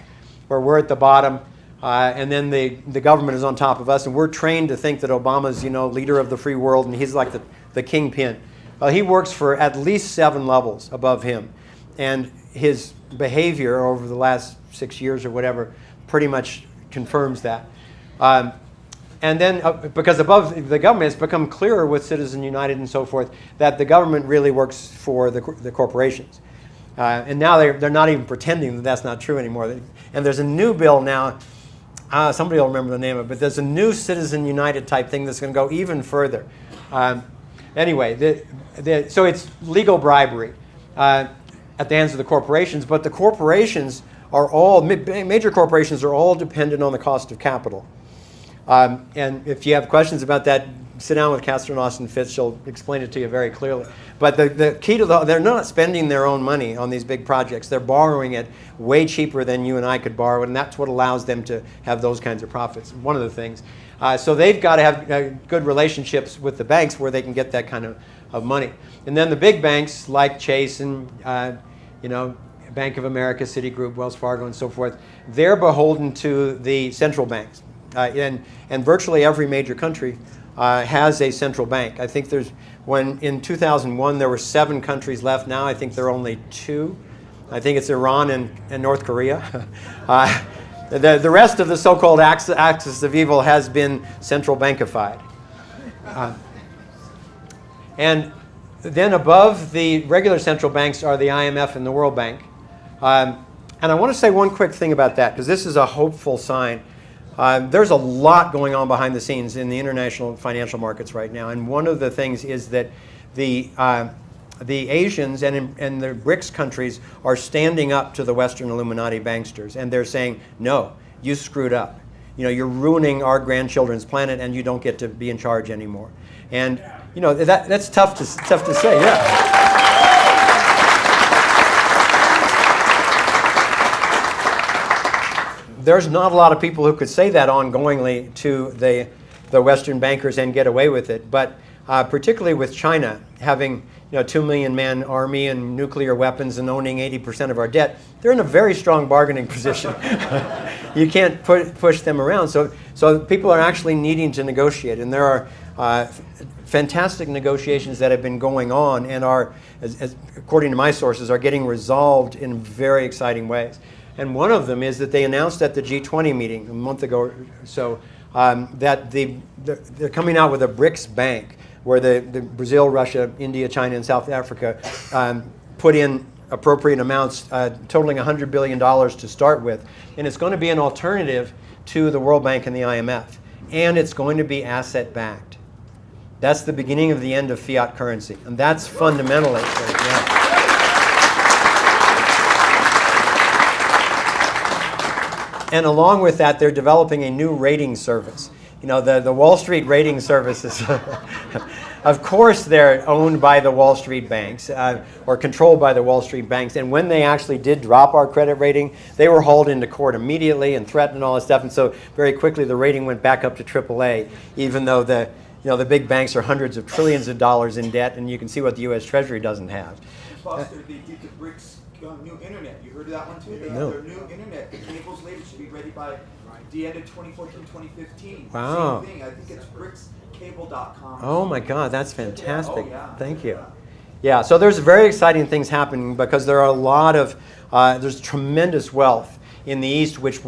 where we're at the bottom, and then the government is on top of us, and we're trained to think that Obama's, leader of the free world, and he's like the kingpin. Well, he works for at least 7 levels above him, and his behavior over the last 6 years or whatever pretty much confirms that. And then, because above the government, it's become clearer with Citizen United and so forth that the government really works for the corporations. And now they're not even pretending that that's not true anymore. And there's a new bill now, somebody will remember the name of it, but there's a new Citizen United type thing that's going to go even further. Anyway, so it's legal bribery at the hands of the corporations, but the corporations are all, major corporations are all dependent on the cost of capital. And if you have questions about that, sit down with Catherine Austin Fitz. She'll explain it to you very clearly. But the key to they're not spending their own money on these big projects. They're borrowing it way cheaper than you and I could borrow it, and that's what allows them to have those kinds of profits, one of the things. So they've got to have good relationships with the banks where they can get that kind of money. And then the big banks like Chase and Bank of America, Citigroup, Wells Fargo, and so forth, they're beholden to the central banks. And virtually every major country has a central bank. I think in 2001 there were 7 countries left. Now I think there are only 2. I think it's Iran and North Korea. The rest of the so-called axis of evil has been central bankified. And then above the regular central banks are the IMF and the World Bank. And I want to say one quick thing about that, because this is a hopeful sign. There's a lot going on behind the scenes in the international financial markets right now, and one of the things is that the Asians and the BRICS countries are standing up to the Western Illuminati banksters, and they're saying, no, you screwed up. You're ruining our grandchildren's planet, and you don't get to be in charge anymore. And that's tough to say, yeah. There's not a lot of people who could say that ongoingly to the Western bankers and get away with it. But particularly with China having 2 million man army and nuclear weapons and owning 80% of our debt, they're in a very strong bargaining position. You can't push them around. So people are actually needing to negotiate. And there are fantastic negotiations that have been going on and are, according to my sources, are getting resolved in very exciting ways. And one of them is that they announced at the G20 meeting a month ago or so that they're coming out with a BRICS bank where the Brazil, Russia, India, China, and South Africa put in appropriate amounts totaling $100 billion to start with. And it's going to be an alternative to the World Bank and the IMF. And it's going to be asset-backed. That's the beginning of the end of fiat currency. And that's fundamentally, yeah. And along with that, they're developing a new rating service. The Wall Street rating services, of course, they're owned by the Wall Street banks or controlled by the Wall Street banks. And when they actually did drop our credit rating, they were hauled into court immediately and threatened and all this stuff. And so very quickly, the rating went back up to AAA, even though the big banks are hundreds of trillions of dollars in debt, and you can see what the U.S. Treasury doesn't have. Foster, they did the BRICS new internet. You heard of that one too? They No. have their new internet. The cables later should be ready by the end of 2014, 2015. Wow. Same thing. I think it's bricscable.com. Oh my God, that's fantastic. Oh, yeah. Thank you. Yeah, so there's very exciting things happening because there are a lot of, there's tremendous wealth in the East which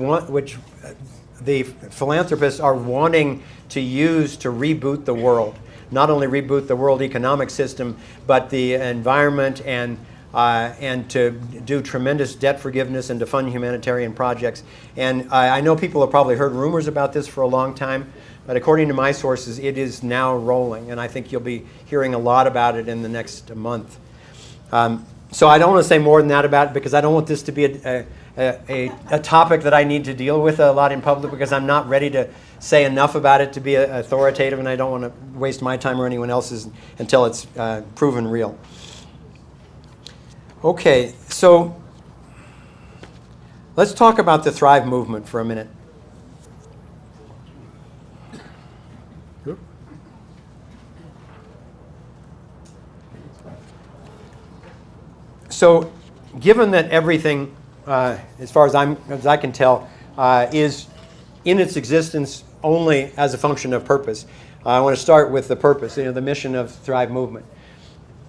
the philanthropists are wanting to use to reboot the world. Not only reboot the world economic system, but the environment and to do tremendous debt forgiveness and to fund humanitarian projects. And I know people have probably heard rumors about this for a long time, but according to my sources, it is now rolling, and I think you'll be hearing a lot about it in the next month. So I don't want to say more than that about it because I don't want this to be a topic that I need to deal with a lot in public because I'm not ready to say enough about it to be authoritative, and I don't want to waste my time or anyone else's until it's proven real. Okay, so let's talk about the Thrive movement for a minute. So, given that everything, as far as I can tell, is in its existence only as a function of purpose, I want to start with the purpose, the mission of Thrive Movement.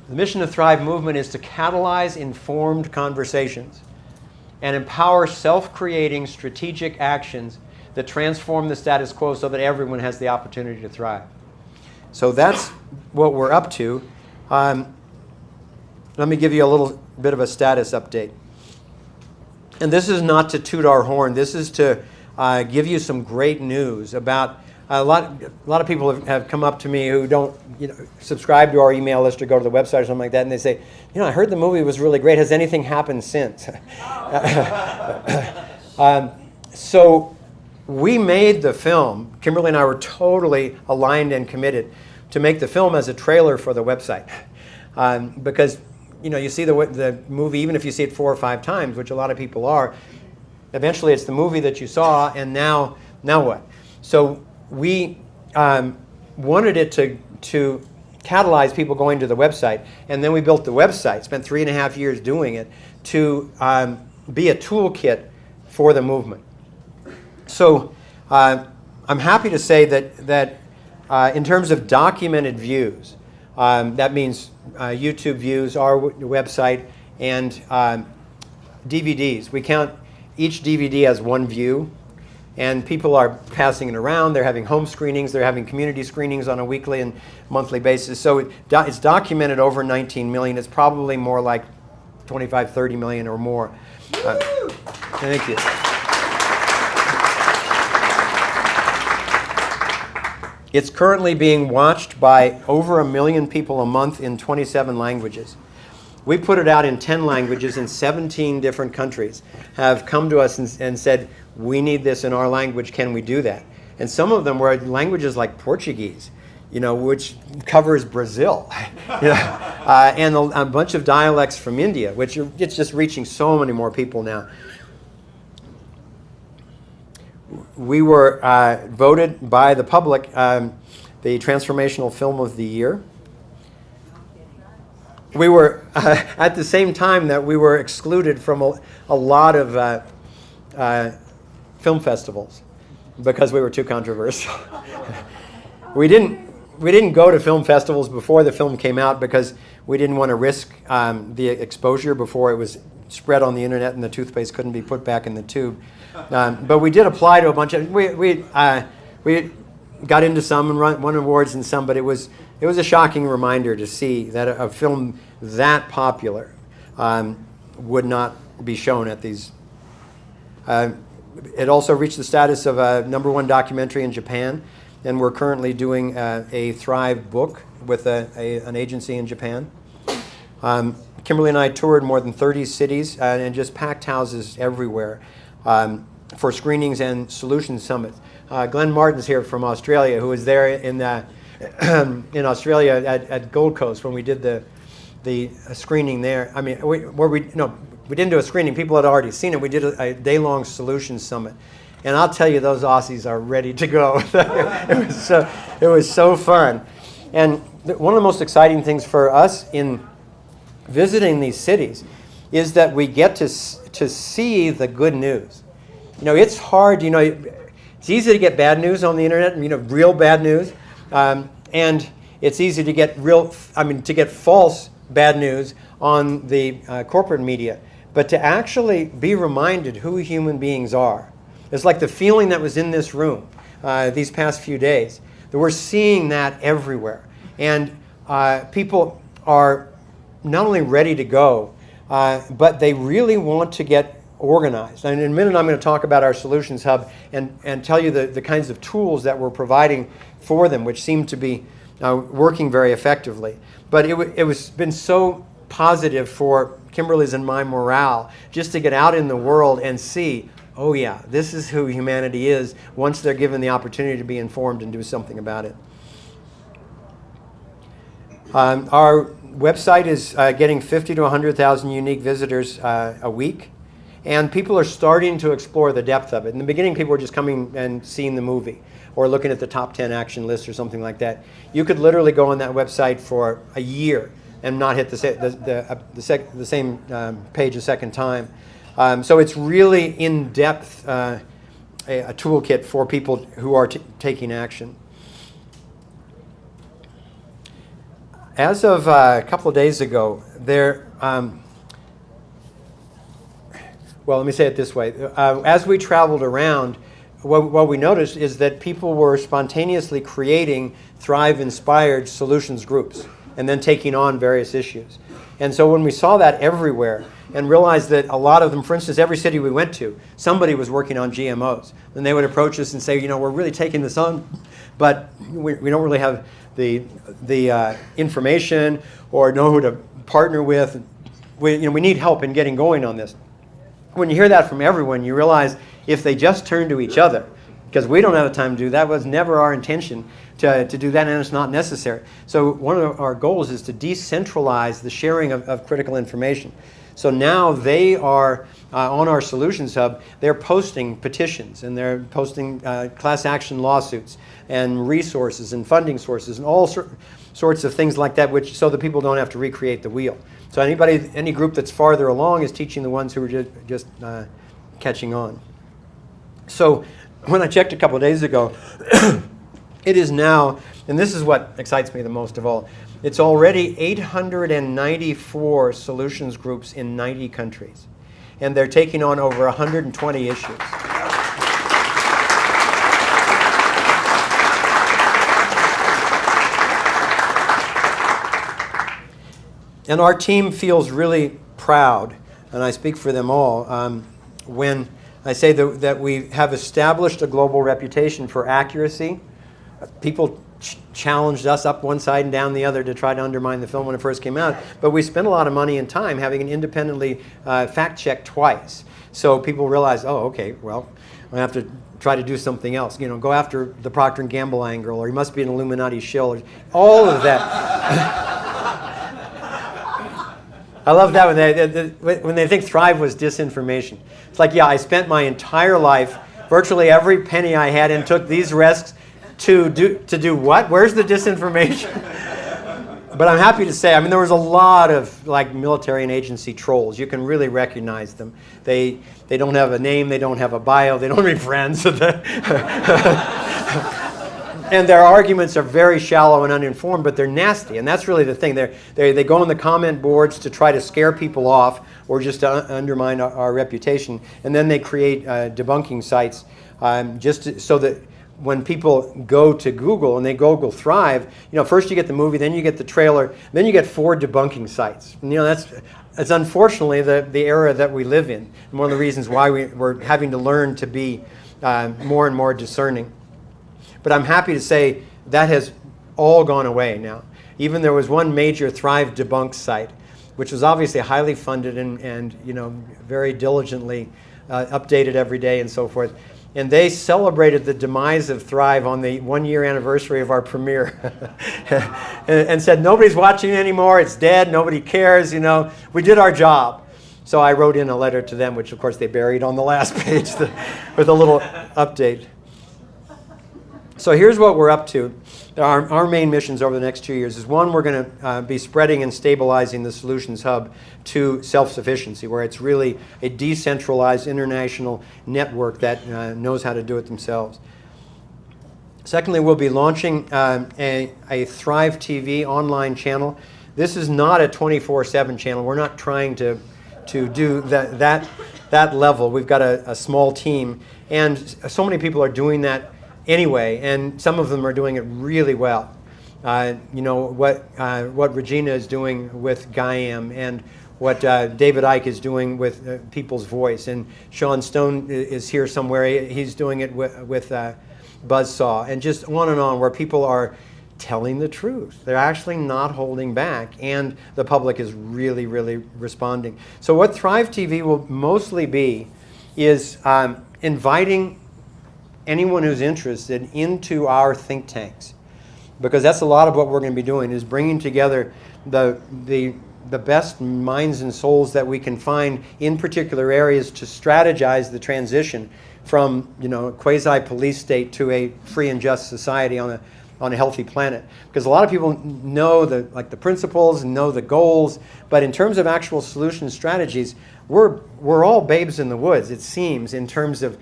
The mission of Thrive Movement is to catalyze informed conversations and empower self-creating strategic actions that transform the status quo so that everyone has the opportunity to thrive. So that's what we're up to. Let me give you a little bit of a status update. And this is not to toot our horn. This is to give you some great news about a lot of people have come up to me who don't subscribe to our email list or go to the website or something like that, and they say, I heard the movie was really great. Has anything happened since? So we made the film. Kimberly and I were totally aligned and committed to make the film as a trailer for the website. Because you see the movie, even if you see it 4 or 5 times, which a lot of people are, eventually it's the movie that you saw, and now what? So we wanted it to catalyze people going to the website, and then we built the website, spent 3.5 years doing it, to be a toolkit for the movement. So I'm happy to say that in terms of documented views, that means YouTube views, our website, and DVDs. We count each DVD as 1 view, and people are passing it around. They're having home screenings. They're having community screenings on a weekly and monthly basis. So it's documented over 19 million. It's probably more like 25, 30 million or more. Thank you. It's currently being watched by over 1 million people a month in 27 languages. We put it out in 10 languages in 17 different countries, have come to us and said, we need this in our language, can we do that? And some of them were languages like Portuguese, which covers Brazil, and a bunch of dialects from India, which it's just reaching so many more people now. We were voted by the public the Transformational Film of the Year. We were, at the same time that we were excluded from a lot of film festivals because we were too controversial. We didn't go to film festivals before the film came out because we didn't want to risk the exposure before it was spread on the internet and the toothpaste couldn't be put back in the tube. But we did apply to a bunch of, we got into some and won awards in some, but it was a shocking reminder to see that a film that popular would not be shown at these. It also reached the status of a #1 documentary in Japan, and we're currently doing a Thrive book with an agency in Japan. Kimberly and I toured more than 30 cities and just packed houses everywhere for screenings and solution summits. Glenn Martin's here from Australia, who was there in Australia at Gold Coast when we did the screening there. I mean, we didn't do a screening. People had already seen it. We did a day-long solution summit. And I'll tell you, those Aussies are ready to go. It was so fun. And one of the most exciting things for us in visiting these cities is that we get to see the good news. You know, it's hard, you know, it's easy to get bad news on the internet, you know, real bad news. And it's easy to get false bad news on the corporate media. But to actually be reminded who human beings are, it's like the feeling that was in this room these past few days, that we're seeing that everywhere. And people are not only ready to go, but they really want to get organized. And in a minute, I'm going to talk about our Solutions Hub and tell you the kinds of tools that we're providing for them, which seem to be working very effectively. But it was been so positive for Kimberly's and my morale just to get out in the world and see, oh yeah, this is who humanity is once they're given the opportunity to be informed and do something about it. Our website is getting 50 to 100,000 unique visitors a week, and people are starting to explore the depth of it. In the beginning, people were just coming and seeing the movie or looking at the top 10 action list or something like that. You could literally go on that website for a year and not hit the same page a second time. So it's really in-depth a toolkit for people who are taking action. As of a couple of days ago, well, let me say it this way. As we traveled around, what we noticed is that people were spontaneously creating Thrive-inspired solutions groups and then taking on various issues. And so when we saw that everywhere and realized that a lot of them, for instance, every city we went to, somebody was working on GMOs. And they would approach us and say, you know, we're really taking this on, but we don't really have the information or know who to partner with. We need help in getting going on this. When you hear that from everyone, you realize if they just turn to each other, because we don't have the time to do that, was never our intention to do that, and it's not necessary. So one of our goals is to decentralize the sharing of critical information. So now they are on our Solutions Hub, they're posting petitions and they're posting class action lawsuits and resources and funding sources and all sorts of things like that, so that people don't have to recreate the wheel. So any group that's farther along is teaching the ones who are just catching on. So when I checked a couple of days ago, it is now, and this is what excites me the most of all, it's already 894 solutions groups in 90 countries. And they're taking on over 120 issues. And our team feels really proud, and I speak for them all, when I say that we have established a global reputation for accuracy. People challenged us up one side and down the other to try to undermine the film when it first came out, but we spent a lot of money and time having it independently fact-checked twice. So people realized, oh, okay, well, I have to try to do something else. You know, go after the Procter & Gamble angle, or he must be an Illuminati shill, or all of that. I love that when they think Thrive was disinformation. It's like, yeah, I spent my entire life, virtually every penny I had, and took these risks to do what? Where's the disinformation? But I'm happy to say, I mean, there was a lot of like military and agency trolls. You can really recognize them. They don't have a name, they don't have a bio, they don't have any friends. And their arguments are very shallow and uninformed, but they're nasty, and that's really the thing. They go on the comment boards to try to scare people off or just to undermine our reputation, and then they create debunking sites so that when people go to Google and they Google Thrive, you know, first you get the movie, then you get the trailer, then you get 4 debunking sites. And, you know, that's unfortunately the era that we live in, and one of the reasons why we're having to learn to be more and more discerning. But I'm happy to say that has all gone away now. Even there was one major Thrive debunk site, which was obviously highly funded and you know, very diligently updated every day and so forth. And they celebrated the demise of Thrive on the 1-year anniversary of our premiere, and said nobody's watching anymore. It's dead. Nobody cares. You know, we did our job. So I wrote in a letter to them, which of course they buried on the last page with a little update. So here's what we're up to. Our main missions over the next 2 years is, one, we're going to be spreading and stabilizing the Solutions Hub to self-sufficiency, where it's really a decentralized international network that knows how to do it themselves. Secondly, we'll be launching a Thrive TV online channel. This is not a 24/7 channel. We're not trying to do that level. We've got a small team, and so many people are doing that anyway, and some of them are doing it really well. You know, what Regina is doing with Gaiam, and what David Icke is doing with People's Voice, and Sean Stone is here somewhere. He's doing it with Buzzsaw, and just on, where people are telling the truth. They're actually not holding back, and the public is really, really responding. So what Thrive TV will mostly be is inviting anyone who's interested into our think tanks, because that's a lot of what we're going to be doing, is bringing together the best minds and souls that we can find in particular areas to strategize the transition from, you know, a quasi-police state to a free and just society on a healthy planet. Because a lot of people know the principles and know the goals, but in terms of actual solution strategies, we're all babes in the woods, it seems, in terms of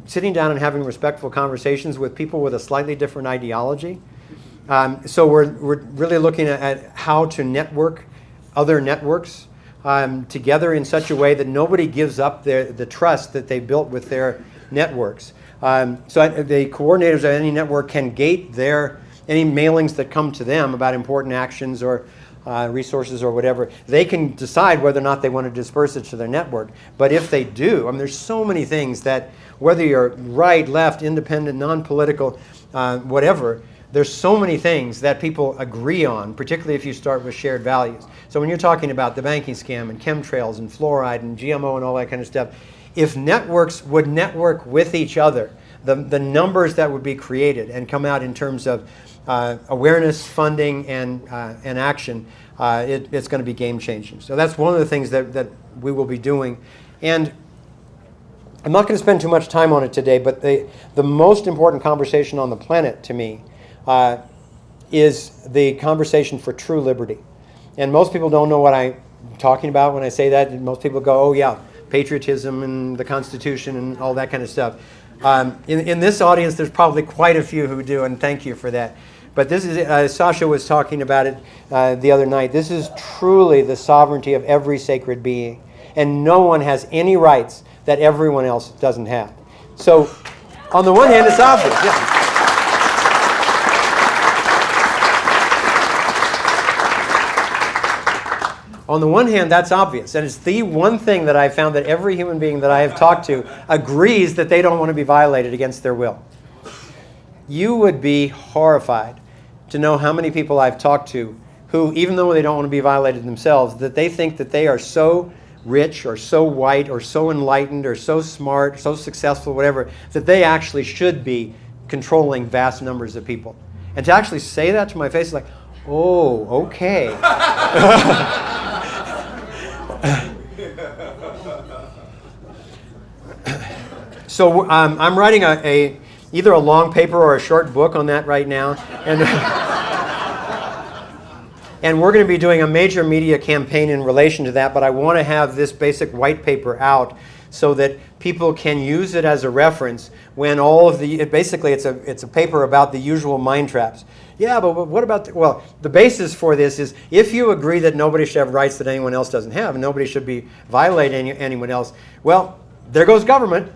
sitting down and having respectful conversations with people with a slightly different ideology. So we're really looking at how to network other networks together in such a way that nobody gives up the trust that they built with their networks. So the coordinators of any network can gate any mailings that come to them about important actions or resources or whatever. They can decide whether or not they want to disperse it to their network. But if they do, I mean, there's so many things that, whether you're right, left, independent, non-political, whatever, there's so many things that people agree on, particularly if you start with shared values. So when you're talking about the banking scam and chemtrails and fluoride and GMO and all that kind of stuff, if networks would network with each other, the numbers that would be created and come out in terms of awareness, funding, and action, it's going to be game-changing. So that's one of the things that we will be doing. And I'm not going to spend too much time on it today, but the most important conversation on the planet to me is the conversation for true liberty. And most people don't know what I'm talking about when I say that. And most people go, oh yeah, patriotism and the Constitution and all that kind of stuff. In this audience, there's probably quite a few who do, and thank you for that. But this is, Sasha was talking about it the other night, this is truly the sovereignty of every sacred being. And no one has any rights that everyone else doesn't have. So, on the one hand, it's obvious. Yeah. On the one hand, that's obvious, and it's the one thing that I've found that every human being that I have talked to agrees that they don't want to be violated against their will. You would be horrified to know how many people I've talked to who, even though they don't want to be violated themselves, that they think that they are so rich or so white or so enlightened or so smart, so successful, whatever, that they actually should be controlling vast numbers of people. And to actually say that to my face is like, oh, okay. So I'm writing either a long paper or a short book on that right now, and we're going to be doing a major media campaign in relation to that. But I want to have this basic white paper out so that people can use it as a reference when all of basically it's a paper about the usual mind traps. Yeah, but what about the basis for this is, if you agree that nobody should have rights that anyone else doesn't have, and nobody should be violating anyone else, well, there goes government.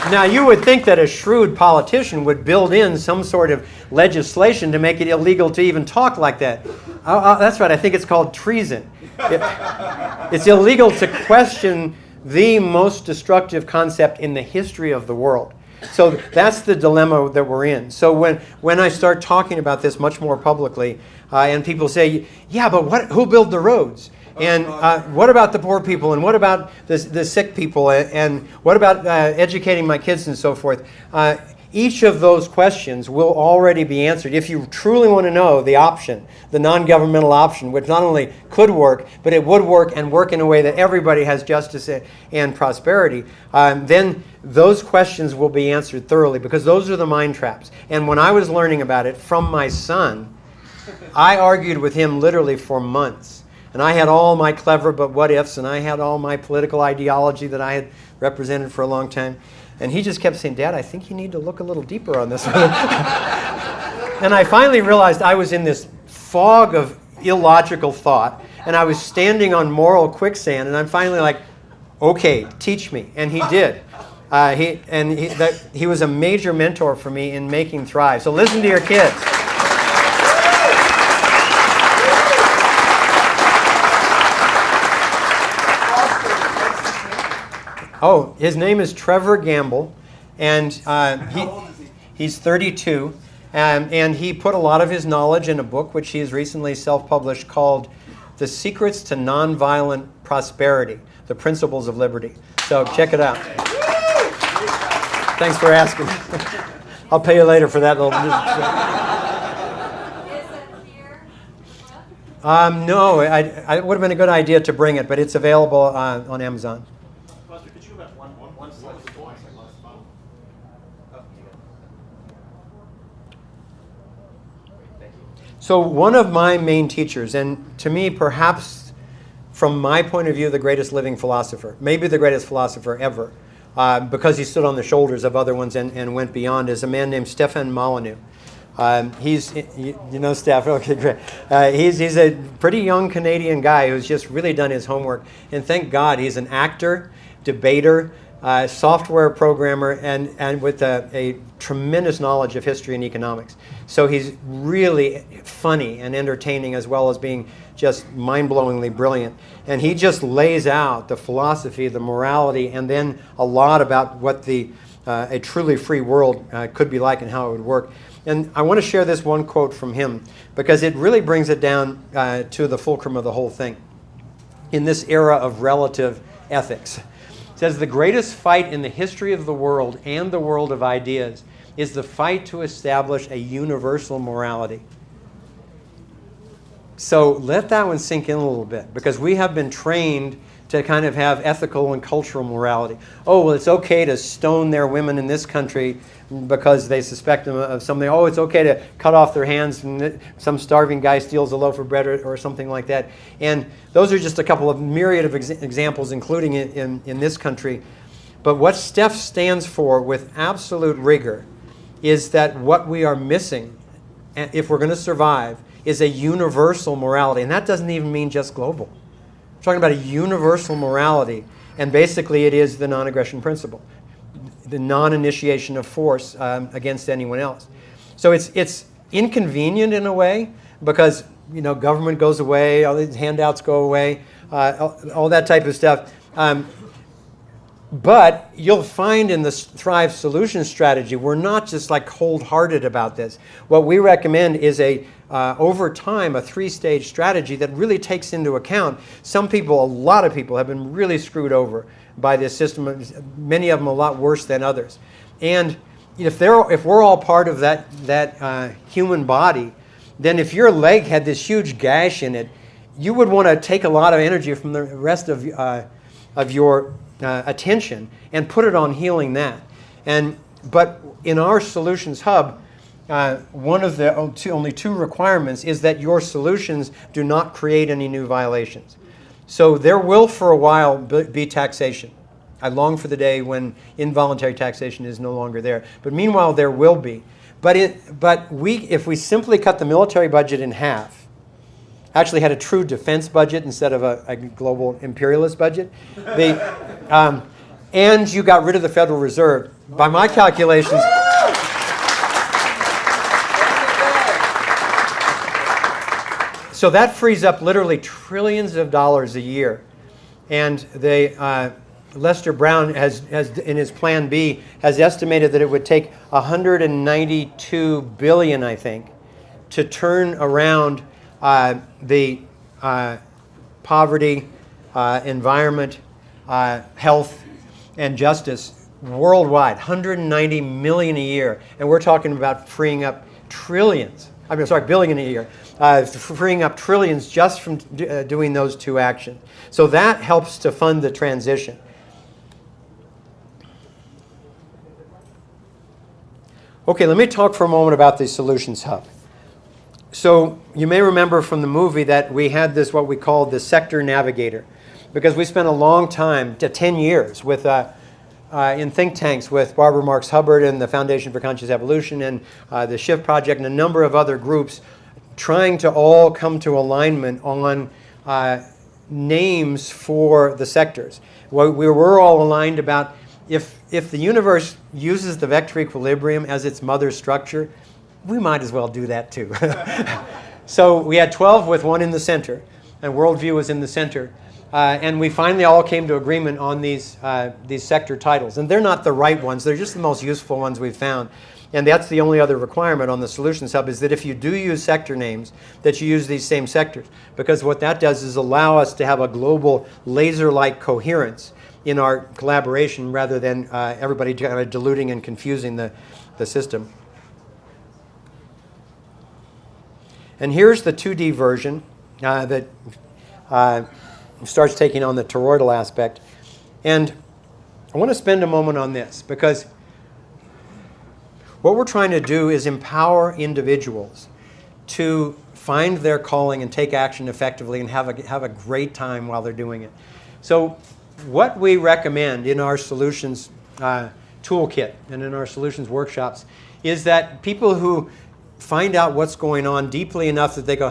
Now, you would think that a shrewd politician would build in some sort of legislation to make it illegal to even talk like that. That's right, I think it's called treason. It's illegal to question the most destructive concept in the history of the world. So that's the dilemma that we're in. So when I start talking about this much more publicly, and people say, yeah, but who built the roads? And what about the poor people? And what about the sick people? And what about educating my kids and so forth? each of those questions will already be answered. If you truly want to know the option, the non-governmental option, which not only could work, but it would work and work in a way that everybody has justice and prosperity, then those questions will be answered thoroughly, because those are the mind traps. And when I was learning about it from my son, I argued with him literally for months. And I had all my clever but what ifs, and I had all my political ideology that I had represented for a long time. And he just kept saying, Dad, I think you need to look a little deeper on this one. And I finally realized I was in this fog of illogical thought, and I was standing on moral quicksand, and I'm finally like, okay, teach me. And he did. He was a major mentor for me in making Thrive. So listen to your kids. Oh, his name is Trevor Gamble, and he's 32, and he put a lot of his knowledge in a book which he has recently self-published called The Secrets to Nonviolent Prosperity, The Principles of Liberty. So check it out. Thanks for asking. I'll pay you later for that little... No, it would have been a good idea to bring it, but it's available on Amazon. So one of my main teachers, and to me perhaps from my point of view the greatest living philosopher, maybe the greatest philosopher ever, because he stood on the shoulders of other ones and went beyond, is a man named Stefan Molyneux. You know Steph, okay, great. He's a pretty young Canadian guy who's just really done his homework, and thank God he's an actor, debater, software programmer, and with a tremendous knowledge of history and economics. So he's really funny and entertaining, as well as being just mind-blowingly brilliant. And he just lays out the philosophy, the morality, and then a lot about what a truly free world could be like and how it would work. And I want to share this one quote from him, because it really brings it down to the fulcrum of the whole thing. In this era of relative ethics, it says, the greatest fight in the history of the world and the world of ideas is the fight to establish a universal morality. So let that one sink in a little bit, because we have been trained to kind of have ethical and cultural morality. Oh, well, it's okay to stone their women in this country because they suspect them of something. Oh, it's okay to cut off their hands when some starving guy steals a loaf of bread or something like that. And those are just a couple of myriad of examples, including in this country. But what Steph stands for with absolute rigor is that what we are missing, if we're going to survive, is a universal morality. And that doesn't even mean just global. We're talking about a universal morality, and basically it is the non-aggression principle, the non-initiation of force against anyone else. So it's inconvenient in a way, because government goes away, all these handouts go away, all that type of stuff. But you'll find in the Thrive Solution strategy, we're not just like cold-hearted about this. What we recommend is over time, a 3-stage strategy that really takes into account some people, a lot of people have been really screwed over by this system, many of them a lot worse than others. And if we're all part of that human body, then if your leg had this huge gash in it, you would want to take a lot of energy from the rest of your attention and put it on healing that. But in our Solutions Hub, one of the only 2 requirements is that your solutions do not create any new violations. So there will, for a while, be taxation. I long for the day when involuntary taxation is no longer there. But meanwhile, there will be. But if we simply cut the military budget in half, actually had a true defense budget instead of a global imperialist budget, and you got rid of the Federal Reserve, by my calculations, so that frees up literally trillions of dollars a year. And Lester Brown has, in his Plan B, has estimated that it would take $192 billion, I think, to turn around the poverty, environment, health, and justice worldwide, 190 million a year. And we're talking about freeing up trillions. Billion a year. Freeing up trillions just from doing those two actions. So that helps to fund the transition. Okay, let me talk for a moment about the Solutions Hub. So you may remember from the movie that we had this, what we called the sector navigator, because we spent a long time, 10 years, with in think tanks with Barbara Marx Hubbard and the Foundation for Conscious Evolution and the Shift Project and a number of other groups trying to all come to alignment on names for the sectors. We were all aligned about if the universe uses the vector equilibrium as its mother structure, we might as well do that too. So we had 12 with one in the center, and worldview was in the center. And we finally all came to agreement on these sector titles. And they're not the right ones, they're just the most useful ones we've found. And that's the only other requirement on the Solutions Hub, is that if you do use sector names, that you use these same sectors. Because what that does is allow us to have a global laser-like coherence in our collaboration rather than everybody kind of diluting and confusing the system. And here's the 2D version that starts taking on the toroidal aspect. And I want to spend a moment on this, because what we're trying to do is empower individuals to find their calling and take action effectively and have a great time while they're doing it. So what we recommend in our solutions toolkit and in our solutions workshops is that people who find out what's going on deeply enough that they go,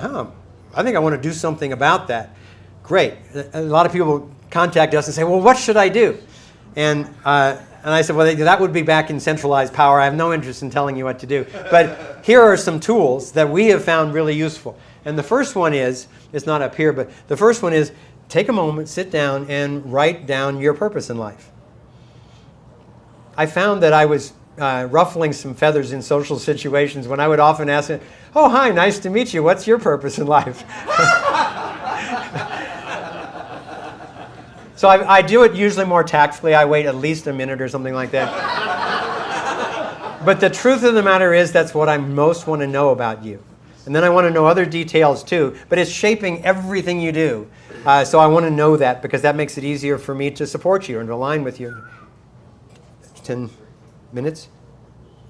I think I want to do something about that. Great. A lot of people contact us and say, well, what should I do? And I said, well, that would be back in centralized power. I have no interest in telling you what to do. But here are some tools that we have found really useful. And the first one is, it's not up here, but the first one is take a moment, sit down, and write down your purpose in life. I found that I was ruffling some feathers in social situations when I would often ask, oh, hi, nice to meet you. What's your purpose in life? So I do it usually more tactfully. I wait at least a minute or something like that. But the truth of the matter is that's what I most want to know about you. And then I want to know other details too. But it's shaping everything you do. So I want to know that, because that makes it easier for me to support you and to align with you. 10 minutes?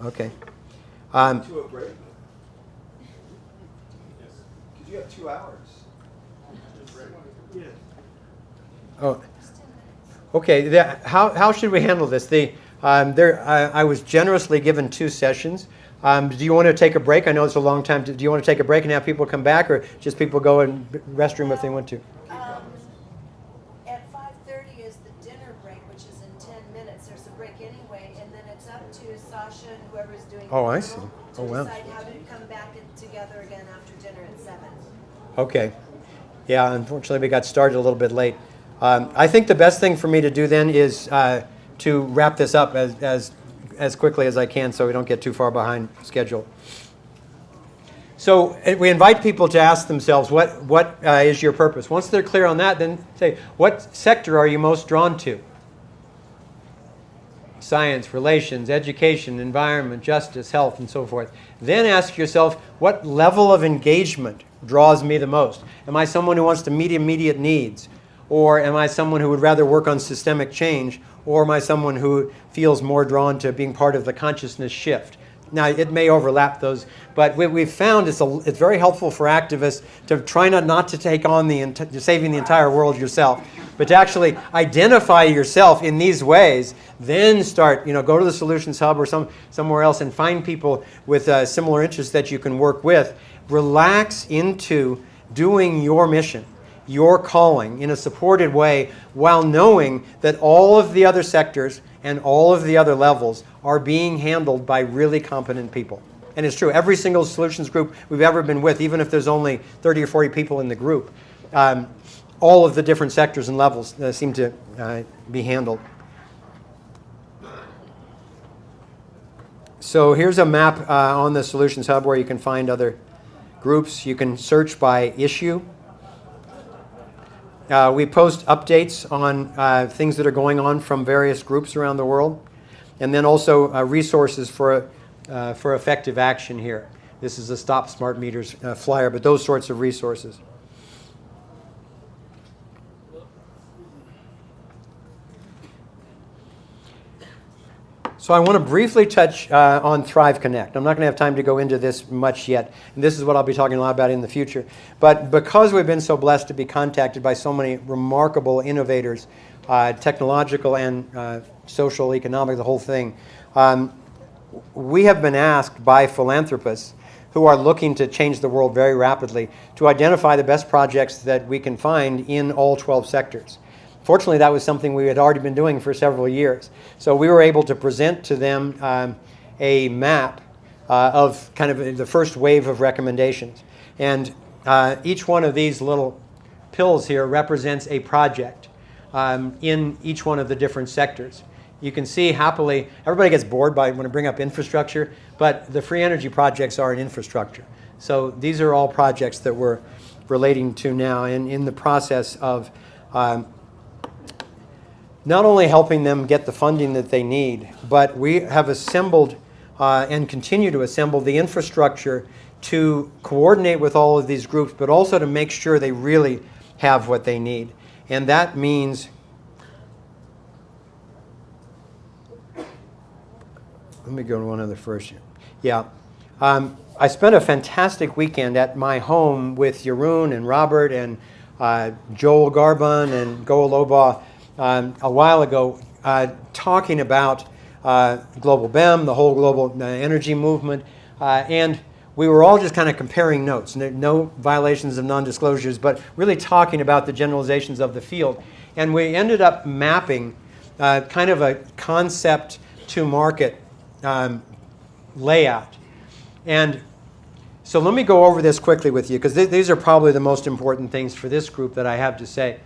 Okay. To a break? Could you have 2 hours? Oh. Okay, how should we handle this? I was generously given 2 sessions. Do you want to take a break? I know it's a long time. Do you want to take a break and have people come back, or just people go in restroom if they want to? At 5:30 is the dinner break, which is in 10 minutes. There's a break anyway, and then it's up to Sasha and whoever's doing Oh, I see. to Oh, wow. decide how to come back together again after dinner at 7. Okay. Yeah, unfortunately we got started a little bit late. I think the best thing for me to do then is to wrap this up as quickly as I can so we don't get too far behind schedule. So we invite people to ask themselves, what is your purpose? Once they're clear on that, then say, what sector are you most drawn to? Science, relations, education, environment, justice, health, and so forth. Then ask yourself, what level of engagement draws me the most? Am I someone who wants to meet immediate needs? Or am I someone who would rather work on systemic change? Or am I someone who feels more drawn to being part of the consciousness shift? Now, it may overlap those, but we've found it's very helpful for activists to try not to take on saving the entire world yourself, but to actually identify yourself in these ways, then start, go to the Solutions Hub or somewhere else and find people with similar interests that you can work with. Relax into doing your mission, your calling in a supported way, while knowing that all of the other sectors and all of the other levels are being handled by really competent people. And it's true, every single solutions group we've ever been with, even if there's only 30 or 40 people in the group, all of the different sectors and levels seem to be handled. So here's a map on the Solutions Hub where you can find other groups. You can search by issue. We post updates on things that are going on from various groups around the world. and then also resources for effective action here. This is a Stop Smart Meters flyer, but those sorts of resources. So I want to briefly touch on Thrive Connect. I'm not going to have time to go into this much yet, and this is what I'll be talking a lot about in the future. But because we've been so blessed to be contacted by so many remarkable innovators, technological and social, economic, the whole thing, we have been asked by philanthropists who are looking to change the world very rapidly to identify the best projects that we can find in all 12 sectors. Fortunately, that was something we had already been doing for several years. So we were able to present to them a map of kind of the first wave of recommendations. And each one of these little pills here represents a project in each one of the different sectors. You can see happily, everybody gets bored when I bring up infrastructure, but the free energy projects are in infrastructure. So these are all projects that we're relating to now and in the process of not only helping them get the funding that they need, but we have assembled and continue to assemble the infrastructure to coordinate with all of these groups, but also to make sure they really have what they need. And that means, let me go to one other first here. Yeah. I spent a fantastic weekend at my home with Jeroen and Robert and Joel Garbon and Goa Loba a while ago, talking about global BEM, the whole global energy movement, and we were all just kind of comparing notes. No violations of non-disclosures, but really talking about the generalizations of the field. And we ended up mapping kind of a concept to market layout. And so let me go over this quickly with you, because these are probably the most important things for this group that I have to say.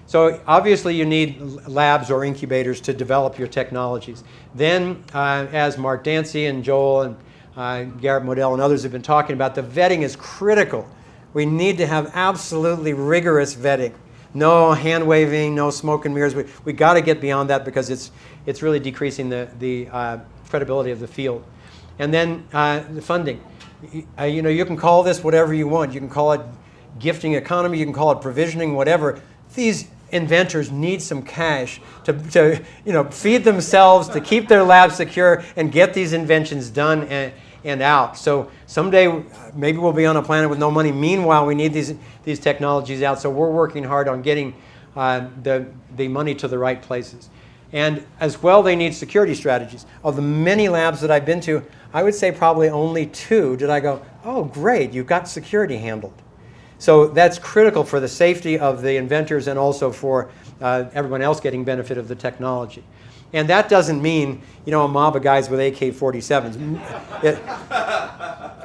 So obviously you need labs or incubators to develop your technologies. Then, as Mark Dancy and Joel and Garrett Modell and others have been talking about, the vetting is critical. We need to have absolutely rigorous vetting. No hand waving, no smoke and mirrors. We got to get beyond that, because it's really decreasing the credibility of the field. And then the funding. You can call this whatever you want. You can call it gifting economy. You can call it provisioning, whatever. These inventors need some cash to feed themselves, to keep their labs secure, and get these inventions done and out. So someday maybe we'll be on a planet with no money. Meanwhile, we need these technologies out. So we're working hard on getting the money to the right places. And as well, they need security strategies. Of the many labs that I've been to, I would say probably only 2 did I go, oh, great, you've got security handled. So that's critical for the safety of the inventors and also for everyone else getting benefit of the technology. And that doesn't mean, a mob of guys with AK-47s.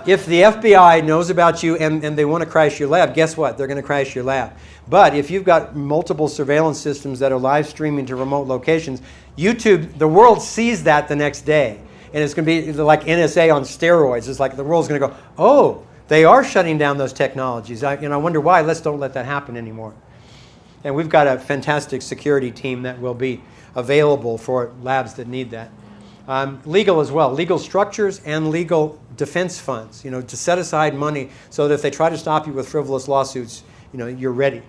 If the FBI knows about you and they want to crash your lab, guess what? They're going to crash your lab. But if you've got multiple surveillance systems that are live streaming to remote locations, YouTube, the world sees that the next day. And it's going to be like NSA on steroids. It's like the world's going to go, oh, they are shutting down those technologies. I wonder why. Don't let that happen anymore. And we've got a fantastic security team that will be available for labs that need that. Legal as well. Legal structures and legal defense funds, to set aside money so that if they try to stop you with frivolous lawsuits, you're ready.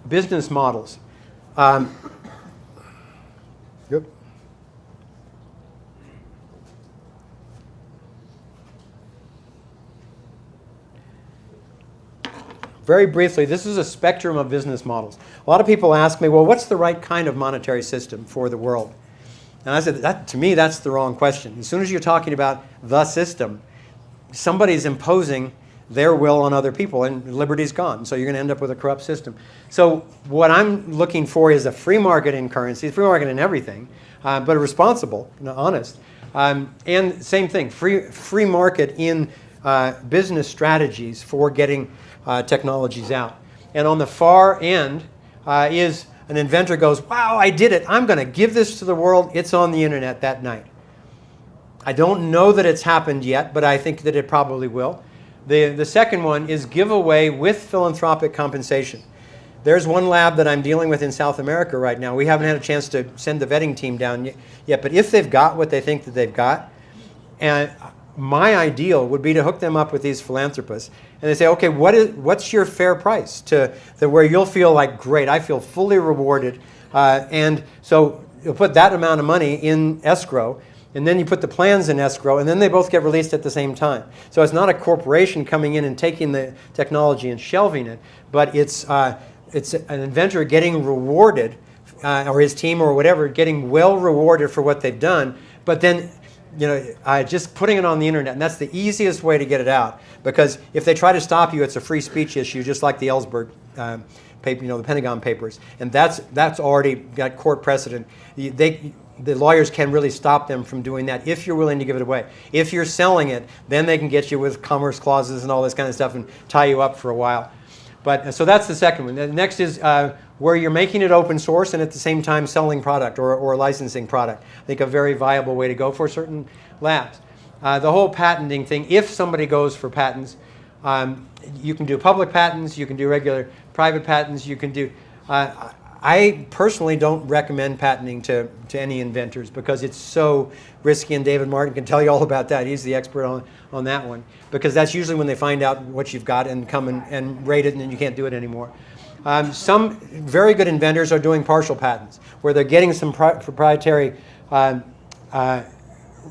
Business models. Yep. Very briefly, this is a spectrum of business models. A lot of people ask me, well, what's the right kind of monetary system for the world? And I said, to me, that's the wrong question. As soon as you're talking about the system, somebody's imposing their will on other people, and liberty's gone. So you're going to end up with a corrupt system. So what I'm looking for is a free market in currency, free market in everything, but responsible, honest. And same thing, free market in business strategies for getting technologies out. And on the far end is an inventor goes, wow, I did it. I'm going to give this to the world. It's on the internet that night. I don't know that it's happened yet, but I think that it probably will. The second one is giveaway with philanthropic compensation. There's one lab that I'm dealing with in South America right now. We haven't had a chance to send the vetting team down yet, but if they've got what they think that they've got, and my ideal would be to hook them up with these philanthropists, and they say, okay, what's your fair price to where you'll feel like, great, I feel fully rewarded, and so you'll put that amount of money in escrow, and then you put the plans in escrow, and then they both get released at the same time. So it's not a corporation coming in and taking the technology and shelving it, but it's an inventor getting rewarded, or his team or whatever, getting well rewarded for what they've done, but then just putting it on the internet, and that's the easiest way to get it out. Because if they try to stop you, it's a free speech issue, just like the Ellsberg paper, the Pentagon Papers, and that's already got court precedent. The lawyers can really stop them from doing that if you're willing to give it away. If you're selling it, then they can get you with commerce clauses and all this kind of stuff and tie you up for a while. But so that's the second one. The next is where you're making it open source and at the same time selling product or licensing product. I think a very viable way to go for certain labs. The whole patenting thing, if somebody goes for patents, you can do public patents, you can do regular private patents, you can do... I personally don't recommend patenting to any inventors because it's so risky, and David Martin can tell you all about that. He's the expert on that one, because that's usually when they find out what you've got and come and rate it, and then you can't do it anymore. Some very good inventors are doing partial patents, where they're getting some proprietary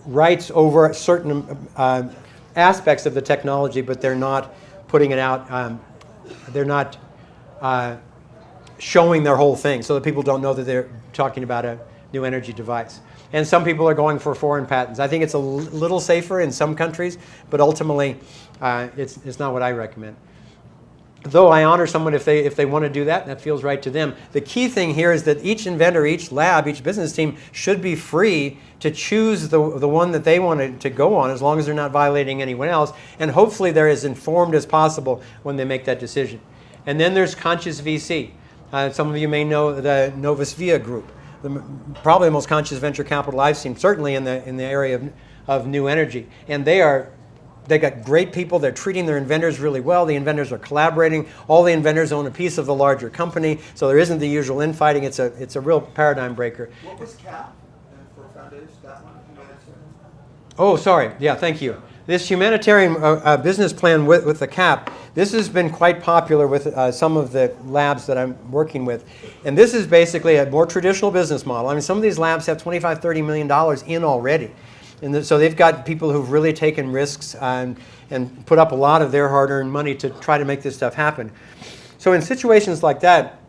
rights over certain aspects of the technology, but they're not putting it out. They're not showing their whole thing, so that people don't know that they're talking about a new energy device. And some people are going for foreign patents. I think it's a little safer in some countries, but ultimately it's not what I recommend. Though I honor someone if they want to do that, and that feels right to them. The key thing here is that each inventor, each lab, each business team should be free to choose the one that they want to go on, as long as they're not violating anyone else, and hopefully they're as informed as possible when they make that decision. And then there's conscious VC. Some of you may know the Novus Via group, probably the most conscious venture capital I've seen, certainly in the area of new energy. And they got great people. They're treating their inventors really well. The inventors are collaborating. All the inventors own a piece of the larger company, so there isn't the usual infighting. It's a real paradigm breaker. What was CAP for Foundation? That one? Oh, sorry. Yeah, thank you. This humanitarian business plan with the CAP, this has been quite popular with some of the labs that I'm working with. And this is basically a more traditional business model. I mean, some of these labs have $25, $30 million in already. And so they've got people who've really taken risks and put up a lot of their hard-earned money to try to make this stuff happen. So in situations like that,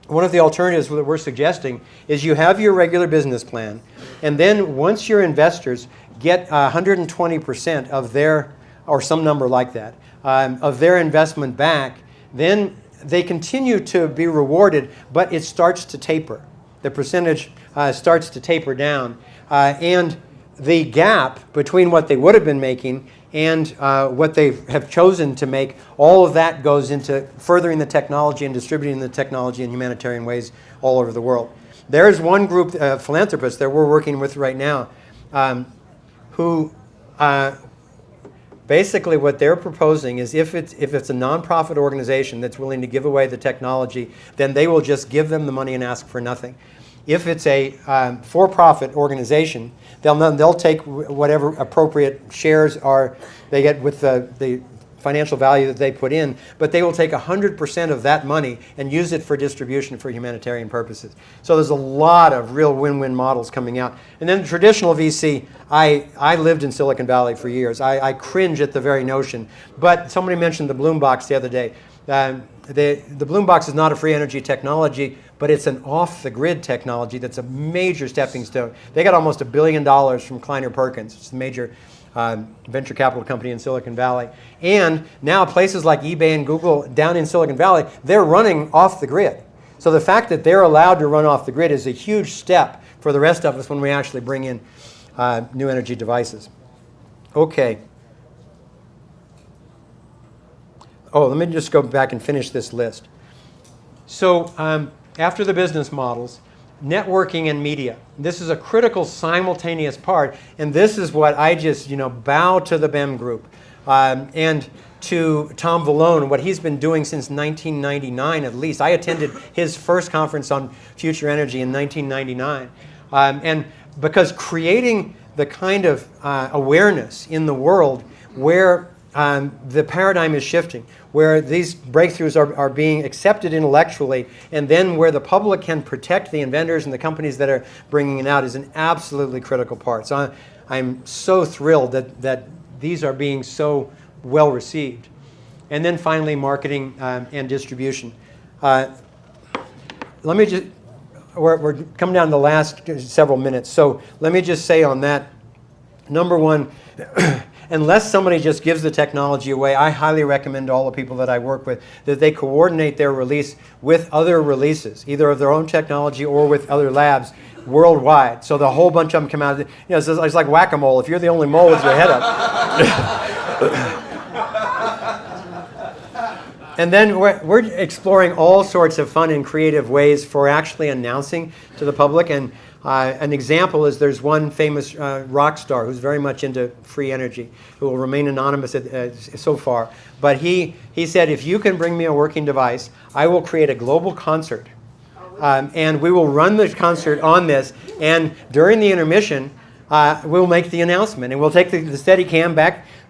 one of the alternatives that we're suggesting is you have your regular business plan, and then once your investors get 120% of their, or some number like that, of their investment back, then they continue to be rewarded, but it starts to taper. The percentage starts to taper down. And the gap between what they would have been making and what they have chosen to make, all of that goes into furthering the technology and distributing the technology in humanitarian ways all over the world. There's one group of philanthropists that we're working with right now who basically what they're proposing is if it's a nonprofit organization that's willing to give away the technology, then they will just give them the money and ask for nothing. If it's a for-profit organization, they'll take whatever appropriate shares are they get with the financial value that they put in, but they will take 100% of that money and use it for distribution for humanitarian purposes. So there's a lot of real win-win models coming out. And then traditional VC, I lived in Silicon Valley for years. I cringe at the very notion. But somebody mentioned the Bloom Box the other day. The Bloom Box is not a free energy technology, but it's an off-the-grid technology that's a major stepping stone. They got almost $1 billion from Kleiner Perkins. It's a major venture capital company in Silicon Valley. And now places like eBay and Google down in Silicon Valley, they're running off the grid. So the fact that they're allowed to run off the grid is a huge step for the rest of us when we actually bring in new energy devices. Okay. Oh, let me just go back and finish this list. So after the business models, networking and media. This is a critical simultaneous part, and this is what I just, bow to the BEM group. And to Tom Vallone, what he's been doing since 1999 at least. I attended his first conference on future energy in 1999. And because creating the kind of awareness in the world where the paradigm is shifting, where these breakthroughs are being accepted intellectually, and then where the public can protect the inventors and the companies that are bringing it out is an absolutely critical part. So I'm so thrilled that these are being so well received. And then finally, marketing and distribution. Let me just, we're coming down to the last several minutes. So let me just say on that, number one, unless somebody just gives the technology away, I highly recommend to all the people that I work with that they coordinate their release with other releases, either of their own technology or with other labs worldwide. So the whole bunch of them come out. It's like whack-a-mole. If you're the only mole with your head up. And then we're exploring all sorts of fun and creative ways for actually announcing to the public. And an example is there's one famous rock star who's very much into free energy, who will remain anonymous so far. But he said, if you can bring me a working device, I will create a global concert. And we will run the concert on this. And during the intermission, we'll make the announcement. And we'll take the Steadicam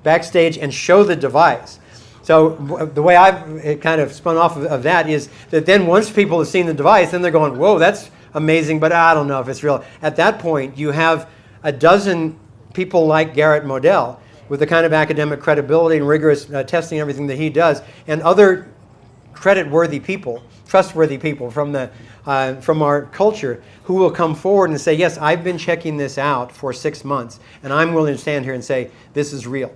backstage and show the device. So the way I've kind of spun off of that is that then once people have seen the device, then they're going, whoa, that's amazing, but I don't know if it's real. At that point, you have a dozen people like Garrett Modell with the kind of academic credibility and rigorous testing and everything that he does, and other credit-worthy people, trustworthy people from our culture who will come forward and say, yes, I've been checking this out for 6 months, and I'm willing to stand here and say, this is real.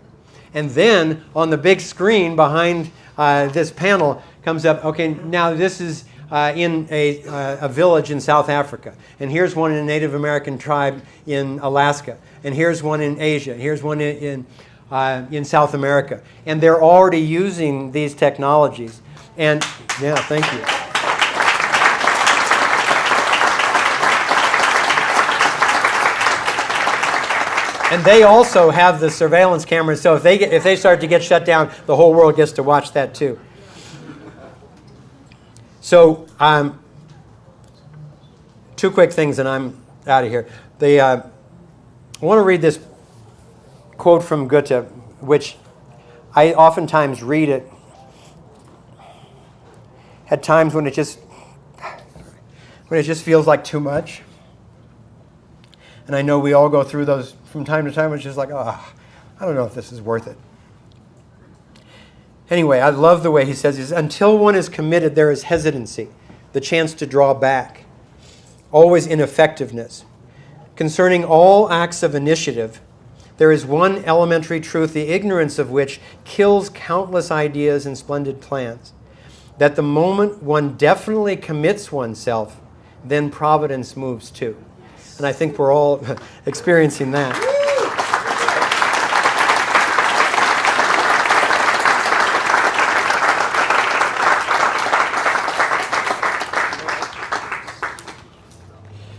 And then on the big screen behind this panel comes up, okay, now this is in a village in South Africa. And here's one in a Native American tribe in Alaska. And here's one in Asia. Here's one in South America. And they're already using these technologies. And yeah, thank you. And they also have the surveillance cameras, so if they start to get shut down, the whole world gets to watch that too. So, two quick things and I'm out of here. I want to read this quote from Goethe, which I oftentimes read it at times when it just feels like too much. And I know we all go through those from time to time. It's just like, I don't know if this is worth it. Anyway, I love the way he says, until one is committed, there is hesitancy, the chance to draw back, always ineffectiveness. Concerning all acts of initiative, there is one elementary truth, the ignorance of which kills countless ideas and splendid plans. That the moment one definitely commits oneself, then providence moves too. And I think we're all experiencing that.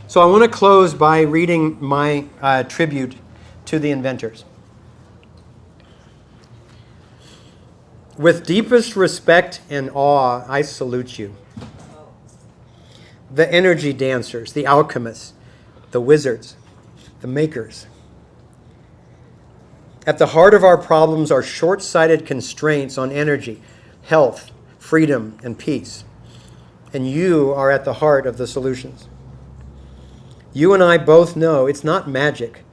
So I want to close by reading my tribute to the inventors. With deepest respect and awe, I salute you. The energy dancers, the alchemists, the wizards, the makers. At the heart of our problems are short-sighted constraints on energy, health, freedom, and peace. And you are at the heart of the solutions. You and I both know it's not magic.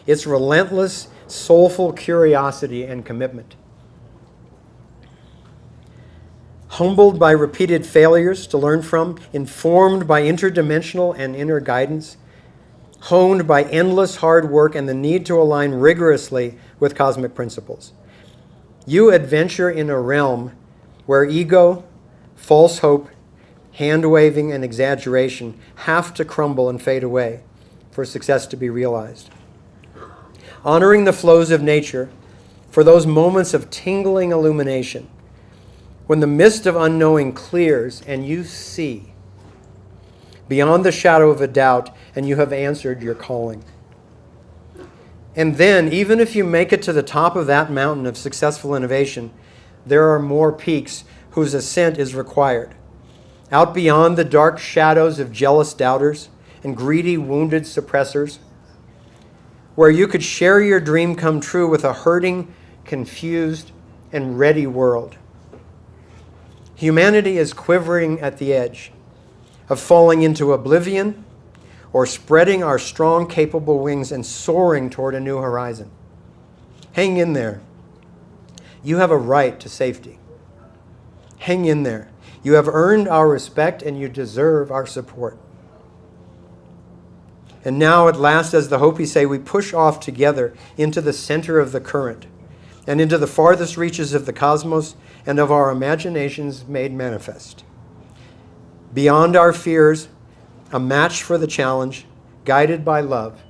It's relentless, soulful curiosity and commitment. Humbled by repeated failures to learn from, informed by interdimensional and inner guidance, honed by endless hard work and the need to align rigorously with cosmic principles. You adventure in a realm where ego, false hope, hand-waving, and exaggeration have to crumble and fade away for success to be realized. Honoring the flows of nature for those moments of tingling illumination, when the mist of unknowing clears and you see beyond the shadow of a doubt, and you have answered your calling. And then, even if you make it to the top of that mountain of successful innovation, there are more peaks whose ascent is required. Out beyond the dark shadows of jealous doubters and greedy, wounded suppressors, where you could share your dream come true with a hurting, confused, and ready world. Humanity is quivering at the edge of falling into oblivion or spreading our strong, capable wings and soaring toward a new horizon. Hang in there. You have a right to safety. Hang in there. You have earned our respect and you deserve our support. And now at last, as the Hopi say, we push off together into the center of the current and into the farthest reaches of the cosmos and of our imaginations made manifest. Beyond our fears, a match for the challenge, guided by love,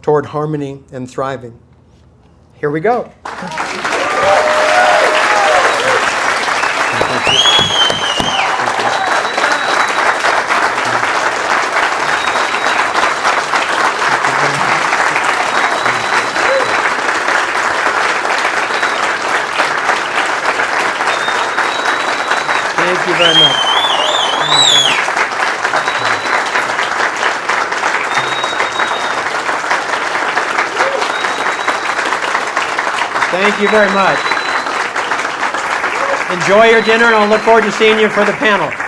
toward harmony and thriving. Here we go. Thank you very much. Thank you very much. Enjoy your dinner, and I'll look forward to seeing you for the panel.